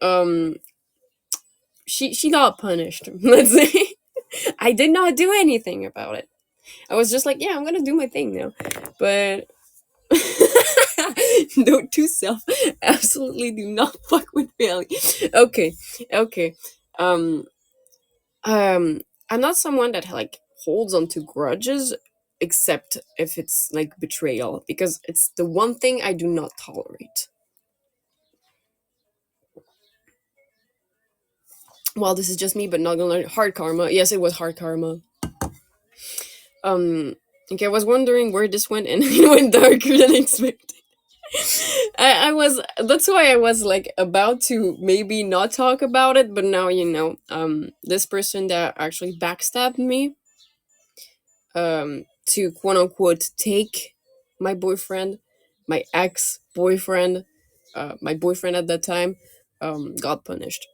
she got punished. Let's say I did not do anything about it. I was just like, yeah, I'm gonna do my thing now. But note to self: absolutely do not fuck with Faelie. Okay, okay. Um, I'm not someone that like holds on to grudges, except if it's like betrayal, because it's the one thing I do not tolerate. Well, this is just me, but not gonna learn hard karma. Yes, it was hard karma. Um, okay, I was wondering where this went, and it went darker than expected. I was That's why I was like about to maybe not talk about it, but now this person that actually backstabbed me to quote unquote take my boyfriend, my ex boyfriend, my boyfriend at that time, got punished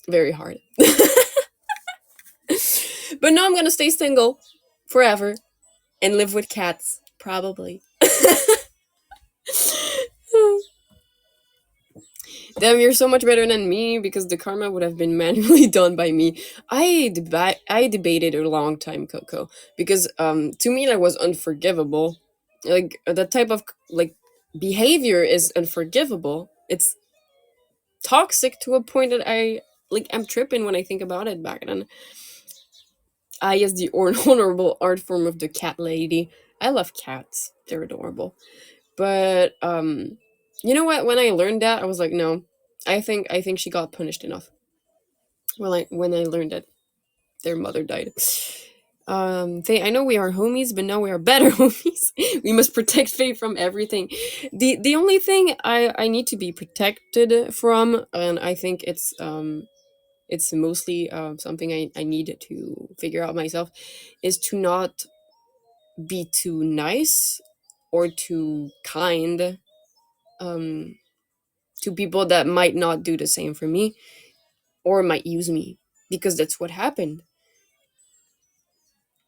very hard. But now I'm gonna stay single forever and live with cats, probably. Damn, you're so much better than me, because the karma would have been manually done by me. I debated a long time, Coco, because to me that was unforgivable. Like that type of like behavior is unforgivable. It's toxic to a point that I'm tripping when I think about it back then. I as the honorable art form of the cat lady. I love cats. They're adorable. But you know what? When I learned that, I was like, no. I think she got punished enough. When I learned that their mother died. Faye, I know we are homies, but now we are better homies. We must protect Faye from everything. The only thing I need to be protected from, and I think it's mostly something I need to figure out myself, is to not be too nice or too kind um to people that might not do the same for me or might use me, because that's what happened.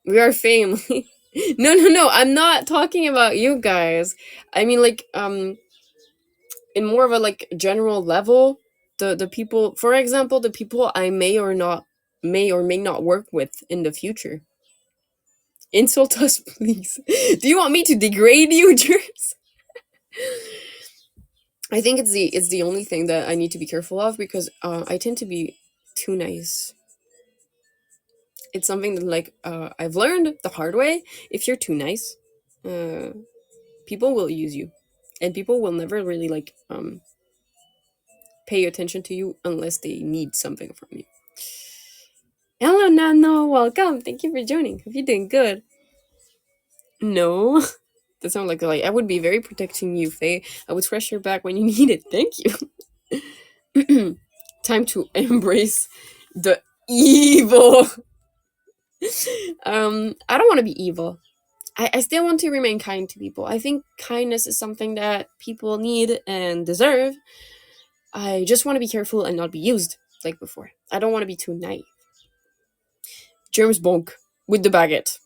We are family. No, I'm not talking about you guys. I mean, like, in more of a like general level, the people, for example, the people I may or may not work with in the future. Insult us, please. Do you want me to degrade you, Jers? I think it's the only thing that I need to be careful of because I tend to be too nice. It's something that like I've learned the hard way. If you're too nice, uh, people will use you, and people will never really like pay attention to you unless they need something from you. Hello, Nano. Welcome. Thank you for joining. Hope you're doing good. No, that sounds like I would be very protecting you, Faye. I would scratch your back when you need it. Thank you. Time to embrace the evil. I don't want to be evil. I still want to remain kind to people. I think kindness is something that people need and deserve. I just want to be careful and not be used like before. I don't want to be too naive. James Bonk with the baguette.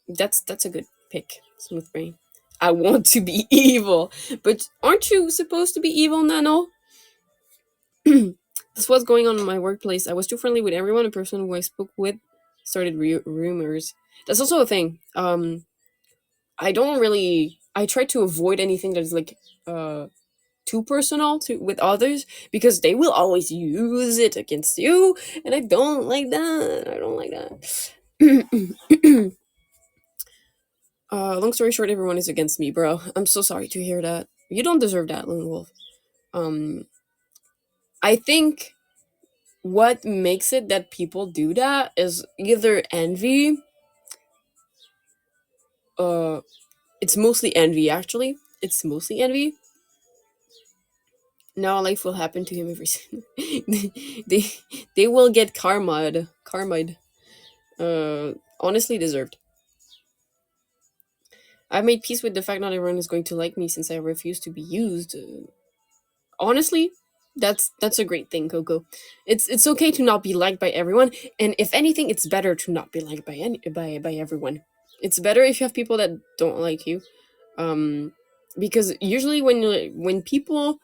That's a good pick, Smooth Brain. I want to be evil, but aren't you supposed to be evil, Nano? That's what's going on in my workplace. I was too friendly with everyone. A person who I spoke with started rumors. That's also a thing. I don't really. I try to avoid anything that is like uh too personal to with others because they will always use it against you, and I don't like that. I don't like that. Long story short, everyone is against me, bro. I'm so sorry to hear that. You don't deserve that, Lone Wolf. Um, I think what makes it that people do that is either envy. Uh, it's mostly envy, actually. It's mostly envy. Now life will happen to him every they they will get karma'd. Honestly deserved. I've made peace with the fact not everyone is going to like me since I refuse to be used. Honestly, that's a great thing, Coco. It's okay to not be liked by everyone, and if anything, it's better to not be liked by everyone. It's better if you have people that don't like you, because usually when people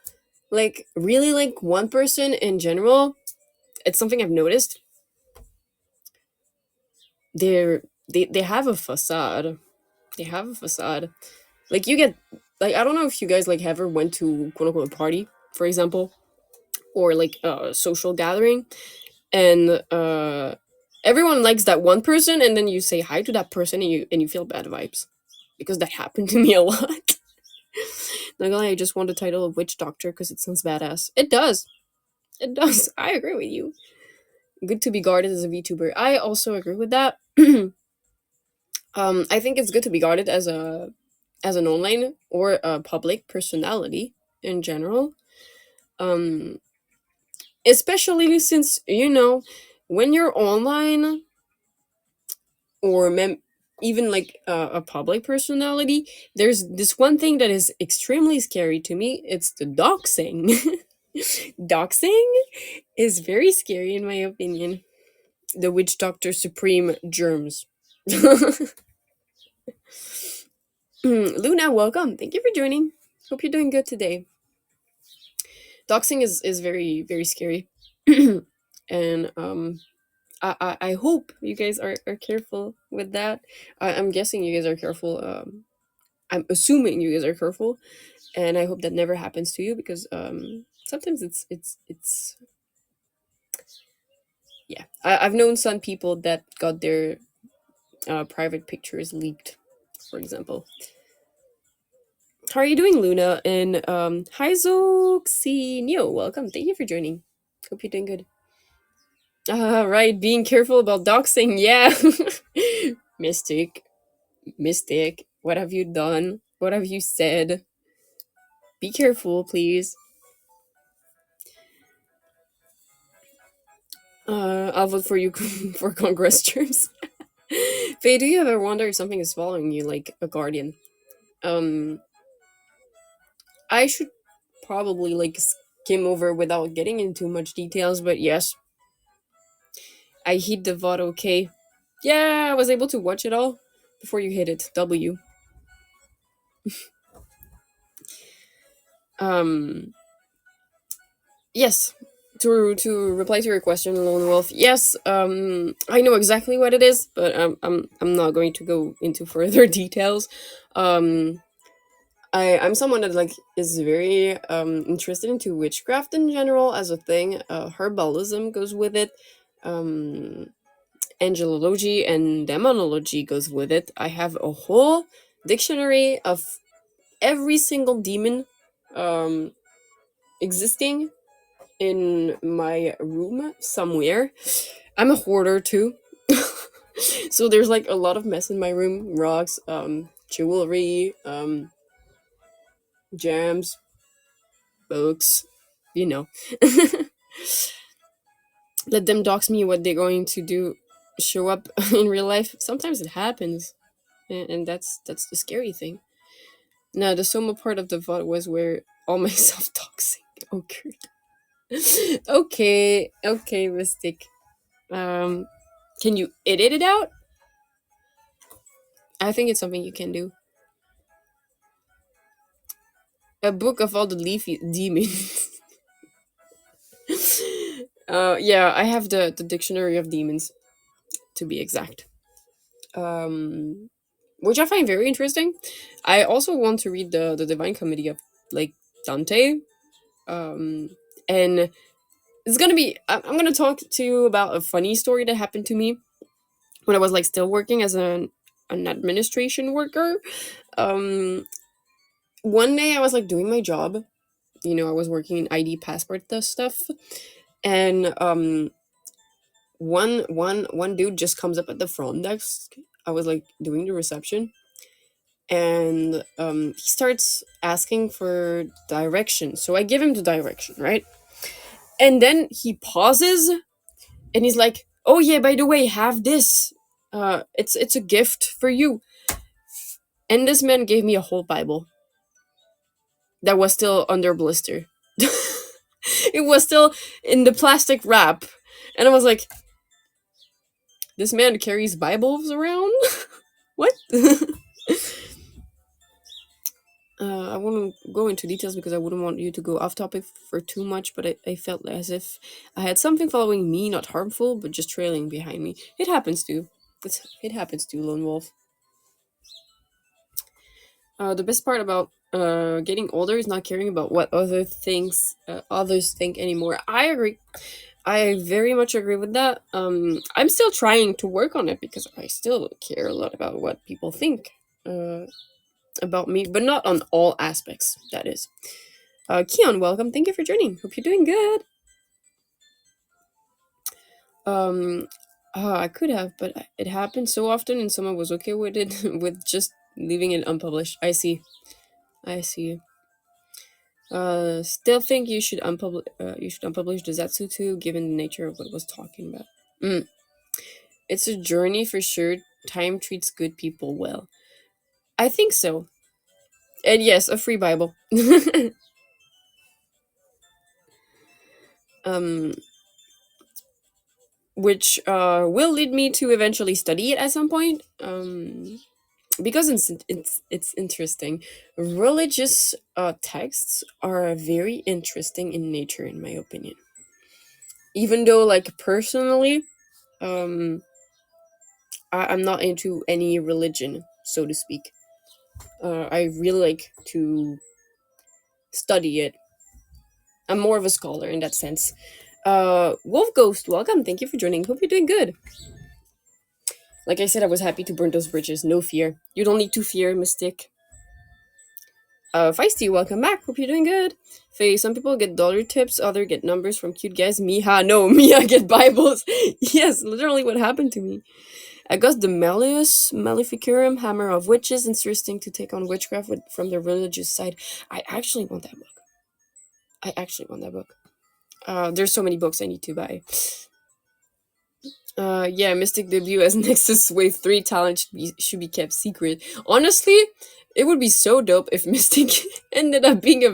like really like one person in general, it's something I've noticed. They have a facade. They have a facade. Like you get like I don't know if you guys like ever went to quote unquote a party, for example, or like a social gathering, and everyone likes that one person, and then you say hi to that person, and you feel bad vibes, because that happened to me a lot. Not gonna lie, I just want the title of witch doctor because it sounds badass. It does. It does. I agree with you. Good to be guarded as a VTuber. I also agree with that. I think it's good to be guarded as an online or a public personality in general. Um, Especially since when you're online or even like a public personality, there's this one thing that is extremely scary to me. It's the doxing. Doxing is very scary in my opinion. The witch doctor supreme germs. Luna, welcome. Thank you for joining. Hope you're doing good today. Doxing is very very scary. And I hope you guys are careful with that. I'm guessing you guys are careful. I'm assuming you guys are careful, and I hope that never happens to you because sometimes it's yeah. I've known some people that got their private pictures leaked, for example. How are you doing, Luna? And hi Zoxinio, welcome. Thank you for joining. Hope you're doing good. Right, being careful about doxing. Yeah. Mystic. Mystic, what have you done? What have you said? Be careful, please. I'll vote for you for Congress terms. Faye, do you ever wonder if something is following you, like a guardian? Um, I should probably like skim over without getting into much details, but yes, I hit the vote. Okay, yeah, I was able to watch it all before you hit it. W. Um, yes, to reply to your question, Lone Wolf, yes, I know exactly what it is, but I'm not going to go into further details. um I'm someone that like is very interested into witchcraft in general as a thing. Herbalism goes with it. Um, Angelology and demonology goes with it. I have a whole dictionary of every single demon um, existing in my room somewhere. I'm a hoarder too. So there's like a lot of mess in my room, rocks, jewelry, jams, books, you know. Let them dox me what they're going to do show up in real life. Sometimes it happens, and that's the scary thing. No, the soma part of the VOD was where all my self-doxing occurred. Okay, Mystic. Um, can you edit it out? I think it's something you can do. A book of all the leafy demons. Yeah, I have the dictionary of demons, to be exact. Um, which I find very interesting. I also want to read the Divine Comedy of like Dante. Um, and it's gonna be. I'm gonna talk to you about a funny story that happened to me when I was like still working as an administration worker. Um, one day I was like doing my job. You know, I was working in ID passport stuff, and one dude just comes up at the front desk. I was like doing the reception, and he starts asking for direction. So I give him the direction, right? And then he pauses and he's like, "Oh yeah, by the way, have this. It's a gift for you." And this man gave me a whole Bible that was still under blister. It was still in the plastic wrap, and I was like, "This man carries Bibles around? What?" I wouldn't go into details because I wouldn't want you to go off topic for too much, but I felt as if I had something following me, not harmful, but just trailing behind me. It happens to. It happens to, Lone Wolf. The best part about getting older is not caring about what others think anymore. I agree. I very much agree with that. I'm still trying to work on it because I still care a lot about what people think about me, but not on all aspects. That is. Keon, welcome. Thank you for joining. Hope you're doing good. Um, I could have, but it happened so often, and someone was okay with it, with just leaving it unpublished. I see. I see. Still think you should unpublish. You should unpublish the Zatsutu, given the nature of what it was talking about. Mm. It's a journey for sure. Time treats good people well. I think so. And yes, a free Bible. um, which will lead me to eventually study it at some point. Because it's interesting. Religious texts are very interesting in nature, in my opinion. Even though, like personally, um, I'm not into any religion, so to speak. I really like to study it. I'm more of a scholar in that sense. Wolf Ghost, welcome. Thank you for joining. Hope you're doing good. Like I said, I was happy to burn those bridges. No fear. You don't need to fear, Mystic. Feisty, welcome back. Hope you're doing good. Faye, some people get dollar tips, other get numbers from cute guys. Miha, no, Mia get Bibles. Yes, literally what happened to me. I got the Maleficarum, Hammer of Witches. Interesting to take on witchcraft from the religious side. I actually want that book. There's so many books I need to buy. Yeah, Mystic debut as Nexus Wave 3 talent should be kept secret. Honestly, it would be so dope if Mystic ended up being a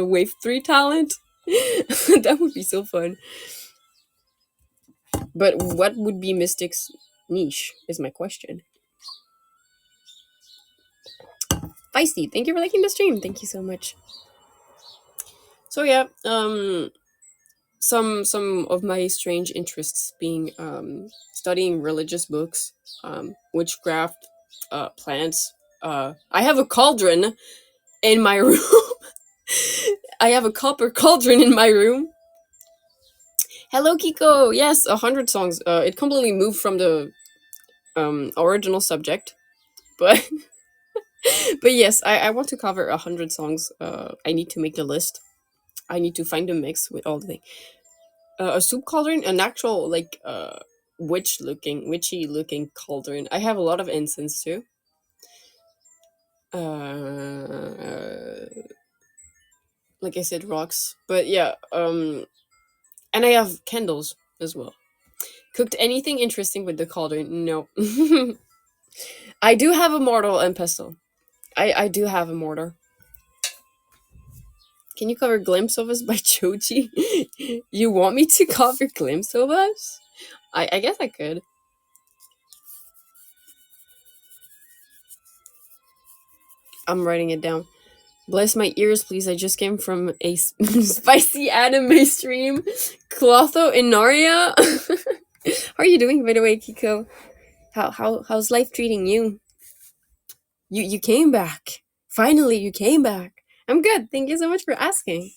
Wave 3 talent. That would be so fun. But what would be Mystic's niche, is my question. Feisty, thank you for liking the stream. Thank you so much. So yeah, some of my strange interests being studying religious books, witchcraft, plants. I have a cauldron in my room. I have a copper cauldron in my room. Hello, Kiko. Yes, 100 songs. It completely moved from the original subject, but but yes, I want to cover 100 songs. I need to make the list. I need to find a mix with all the things. A soup cauldron, an actual like witchy looking cauldron. I have a lot of incense too. Like I said, rocks. But yeah, and I have candles as well. Cooked anything interesting with the cauldron? No. I do have a mortar and pestle. I do have a mortar. Can you cover Glimpse of Us by Choji? You want me to cover Glimpse of Us? I guess I could. I'm writing it down. Bless my ears, please. I just came from a spicy anime stream. Clotho and Naria. How are you doing, by the way, Kiko? How's life treating you? You came back. Finally, you came back. I'm good. Thank you so much for asking.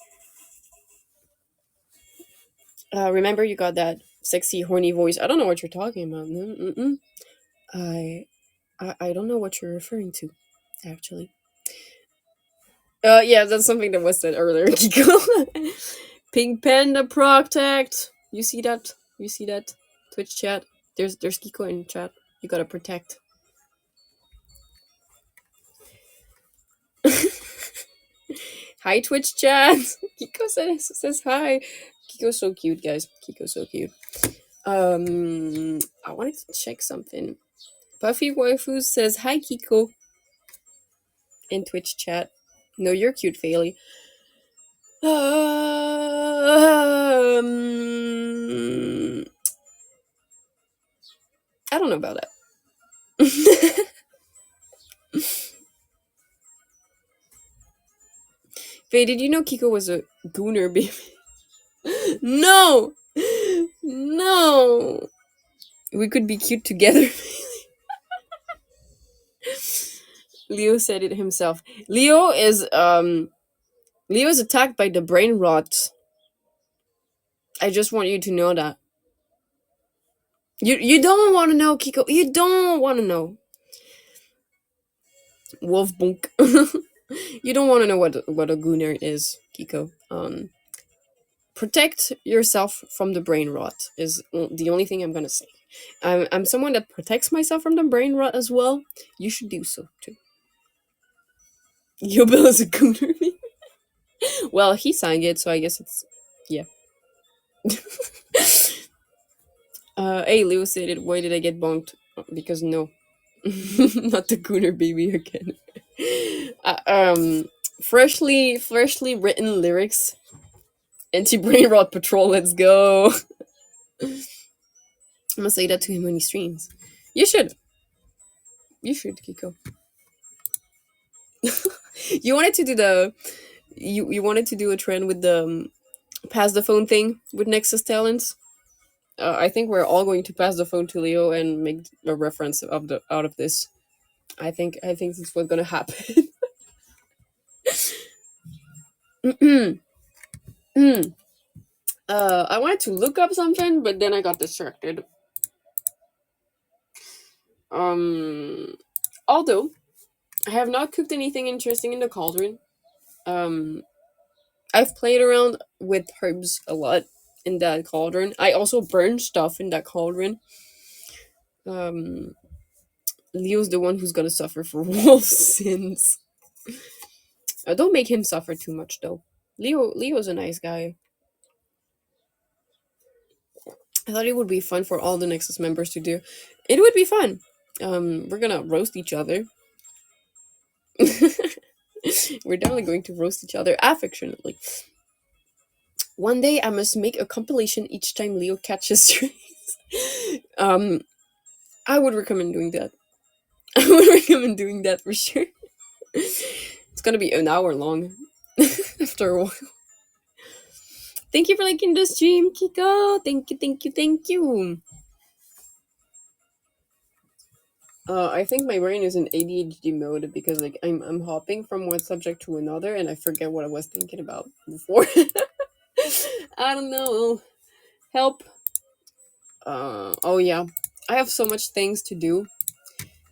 Remember, you got that sexy, horny voice. I don't know what you're talking about. Mm-mm. I, I don't know what you're referring to, actually. Yeah, that's something that was said earlier, Kiko. Pink Panda Protect. You see that? You see that? Twitch chat. There's Kiko in chat. You gotta protect. Hi, Twitch chat. Kiko says hi. Kiko's so cute, guys. Kiko's so cute. I wanted to check something. Puffy Waifu says hi, Kiko. In Twitch chat. No, you're cute, Faelie. I don't know about that. Faye, did you know Kiko was a gooner baby? No! No! We could be cute together. Leo said it himself. Leo is attacked by the brain rot. I just want you to know that. You don't want to know, Kiko. You don't want to know. Wolf bunk. You don't want to know what a gooner is, Kiko. Protect yourself from the brain rot is the only thing I'm gonna say. I'm someone that protects myself from the brain rot as well. You should do so too. Yo, Bill is a gooner. Well, he sang it, so I guess it's yeah. Hey, Leo said it. Why did I get bonked? Because no, not the gooner baby again. Freshly written lyrics. Anti-brain rot patrol. Let's go. I'm gonna say that to him when he streams. You should. You should, Kiko. You wanted to do the you wanted to do a trend with the pass the phone thing with Nexus talents. I think we're all going to pass the phone to Leo and make a reference of the out of this. I think that's what's gonna happen. I wanted to look up something, but then I got distracted. Although I have not cooked anything interesting in the cauldron. I've played around with herbs a lot in that cauldron. I also burned stuff in that cauldron. Leo's the one who's gonna suffer for wolf sins. Don't make him suffer too much, though. Leo's a nice guy. I thought it would be fun for all the Nexus members to do. It would be fun. We're gonna roast each other. We're definitely going to roast each other affectionately. One day I must make a compilation each time Leo catches strays. I would recommend doing that. I would recommend doing that for sure. It's gonna be an hour long after a while. Thank you for liking the stream, Kiko. Thank you. I think my brain is in ADHD mode because like I'm hopping from one subject to another and I forget what I was thinking about before. I don't know. Help. Oh yeah. I have so much things to do.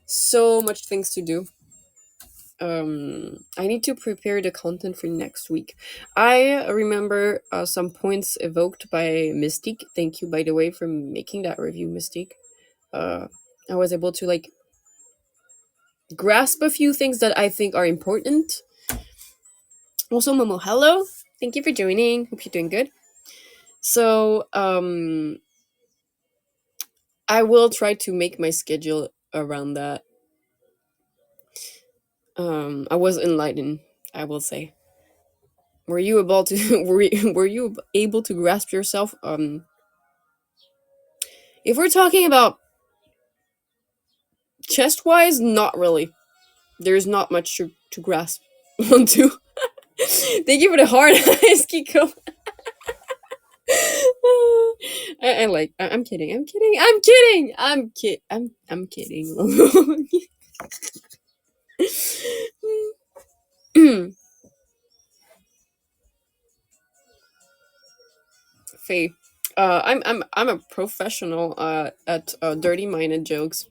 So much things to do. I need to prepare the content for next week. I remember some points evoked by Mystique. Thank you, by the way, for making that review, Mystique. uh I was able to like grasp a few things that I think are important. Also, Momo, hello. Thank you for joining. Hope you're doing good. So, I will try to make my schedule around that. I was enlightened, I will say. Were you able to were you able to grasp yourself? If we're talking about chest wise, not really. There's not much to grasp onto. Thank you for the hard eyes, Kiko. I like. I'm kidding. I'm kidding. I'm kidding. I'm kidding. Faye, I'm a professional at dirty minded jokes.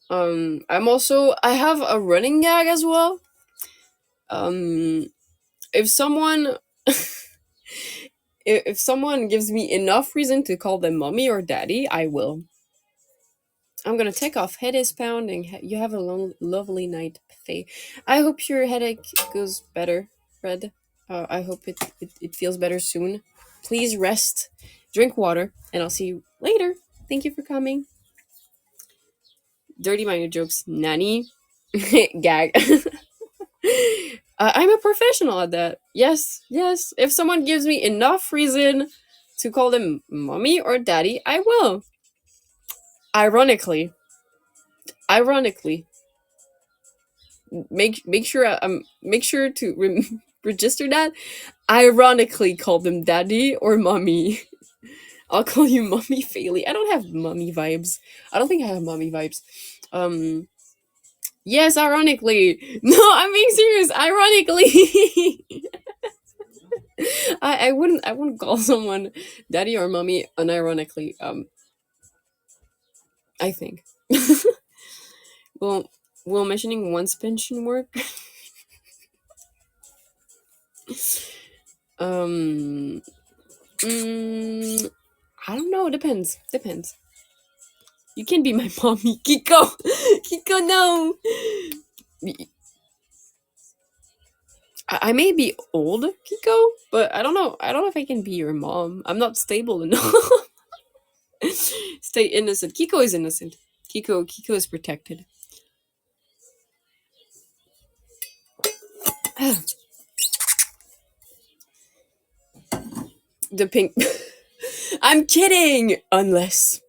I'm also I have a running gag as well. Um, if someone if someone gives me enough reason to call them mommy or daddy, I will. I'm gonna take off. Head is pounding. You have a lovely night, Faye. I hope your headache goes better, Red. I hope it feels better soon. Please rest, drink water, and I'll see you later. Thank you for coming. Dirty minor jokes, nanny, gag. I'm a professional at that. Yes, yes. If someone gives me enough reason to call them mommy or daddy, I will. Ironically, ironically, make sure make sure to register that. Ironically, call them daddy or mommy. I'll call you mommy Faelie. I don't have mommy vibes. I don't think I have mommy vibes. Um, yes, ironically. No, I'm being serious. Ironically, I wouldn't call someone daddy or mommy unironically. I think. Well, will mentioning one's pension work? um, mm, I don't know. Depends. Depends. You can be my mommy, Kiko. Kiko, no. I may be old, Kiko, but I don't know. I don't know if I can be your mom. I'm not stable enough. Stay innocent. Kiko is innocent. Kiko is protected. The pink. I'm kidding. Unless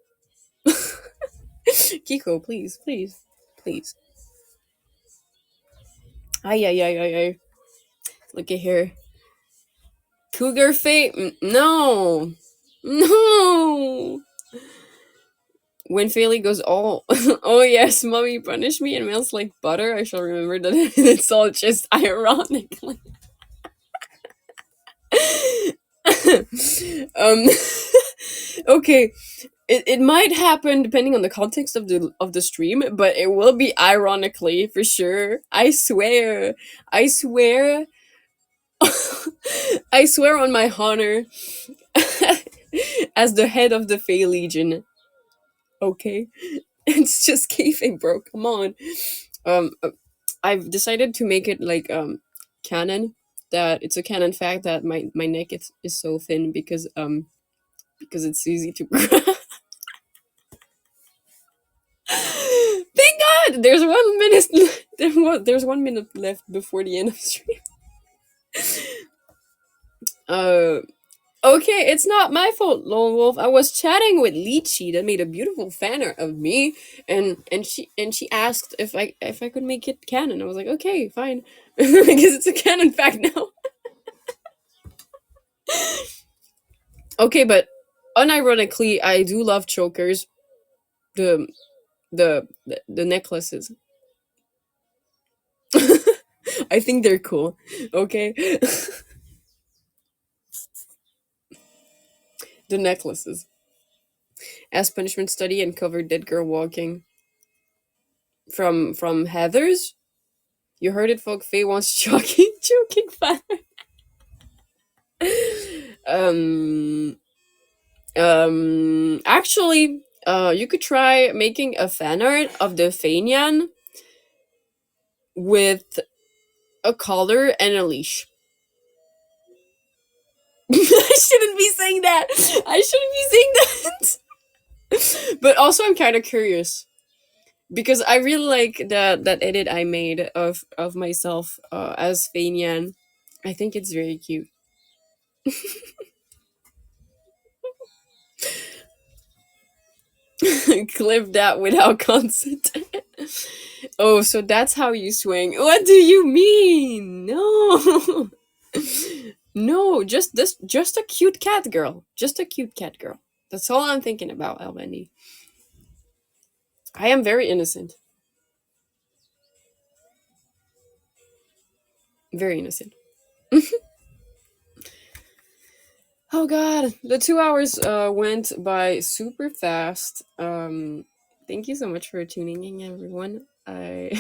Kiko, please, please, please. Ay ay ay ay ay. Look at here. Cougar fate? No, no. When Faelie goes all, oh yes, mommy punish me and melts like butter, I shall remember that it's all just ironically. um, okay, it might happen depending on the context of the stream, but it will be ironically for sure. I swear, I swear, I swear on my honor, as the head of the Fey Legion. Okay, it's just kayfabe, bro. Come on. Um, I've decided to make it like canon, that it's a canon fact that my neck is so thin because it's easy to Thank God! There's 1 minute. There's 1 minute left before the end of the stream. Uh, okay, it's not my fault, Lone Wolf. I was chatting with Lychee that made a beautiful fan art of me, and she asked if I could make it canon. I was like, okay, fine, because it's a canon fact now. Okay, but unironically, I do love chokers. The The necklaces. I think they're cool. Okay. The necklaces. As punishment study and covered dead girl walking. From Heather's. You heard it, folk. Faye wants choking fat. um Actually, you could try making a fan art of the Fanian with a collar and a leash. I shouldn't be saying that. I shouldn't be saying that. But also, I'm kind of curious because I really like that edit I made of myself as Fanian. I think it's very cute. Clip that without consent. Oh, so that's how you swing. What do you mean? No. No, just a cute cat girl. Just a cute cat girl. That's all I'm thinking about, Elvendy. I am very innocent. Very innocent. Oh god, the 2 hours went by super fast. Thank you so much for tuning in, everyone. I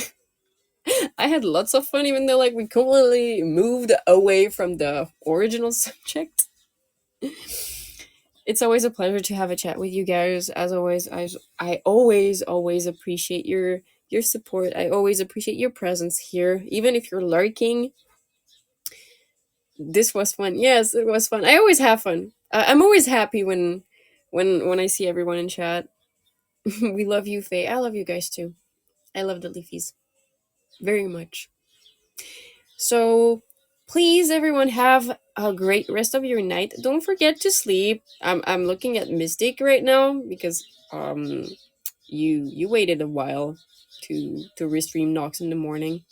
I had lots of fun, even though like we completely moved away from the original subject. It's always a pleasure to have a chat with you guys. As always, I always appreciate your support. I always appreciate your presence here, even if you're lurking. This was fun. Yes, it was fun. I always have fun. I'm always happy when I see everyone in chat. We love you, Faye. I love you guys too. I love the Leafies very much. So please, everyone, have a great rest of your night. Don't forget to sleep. I'm looking at Mystic right now because you waited a while to restream Nox in the morning.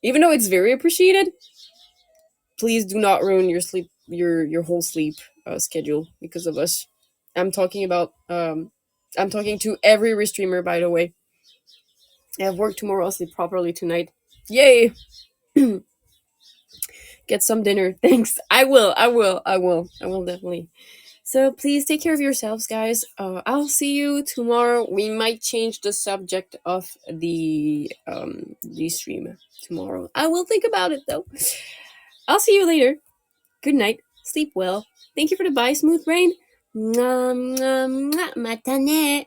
Even though it's very appreciated, please do not ruin your sleep your whole sleep schedule because of us. I'm talking about I'm talking to every restreamer, by the way. I have work tomorrow. I'll sleep properly tonight. Yay! Get some dinner. Thanks. I will definitely. So please take care of yourselves, guys. I'll see you tomorrow. We might change the subject of the stream tomorrow. I will think about it though. I'll see you later. Good night. Sleep well. Thank you for the bye, Smooth Brain. Mwah, mwah, mwah. Matane.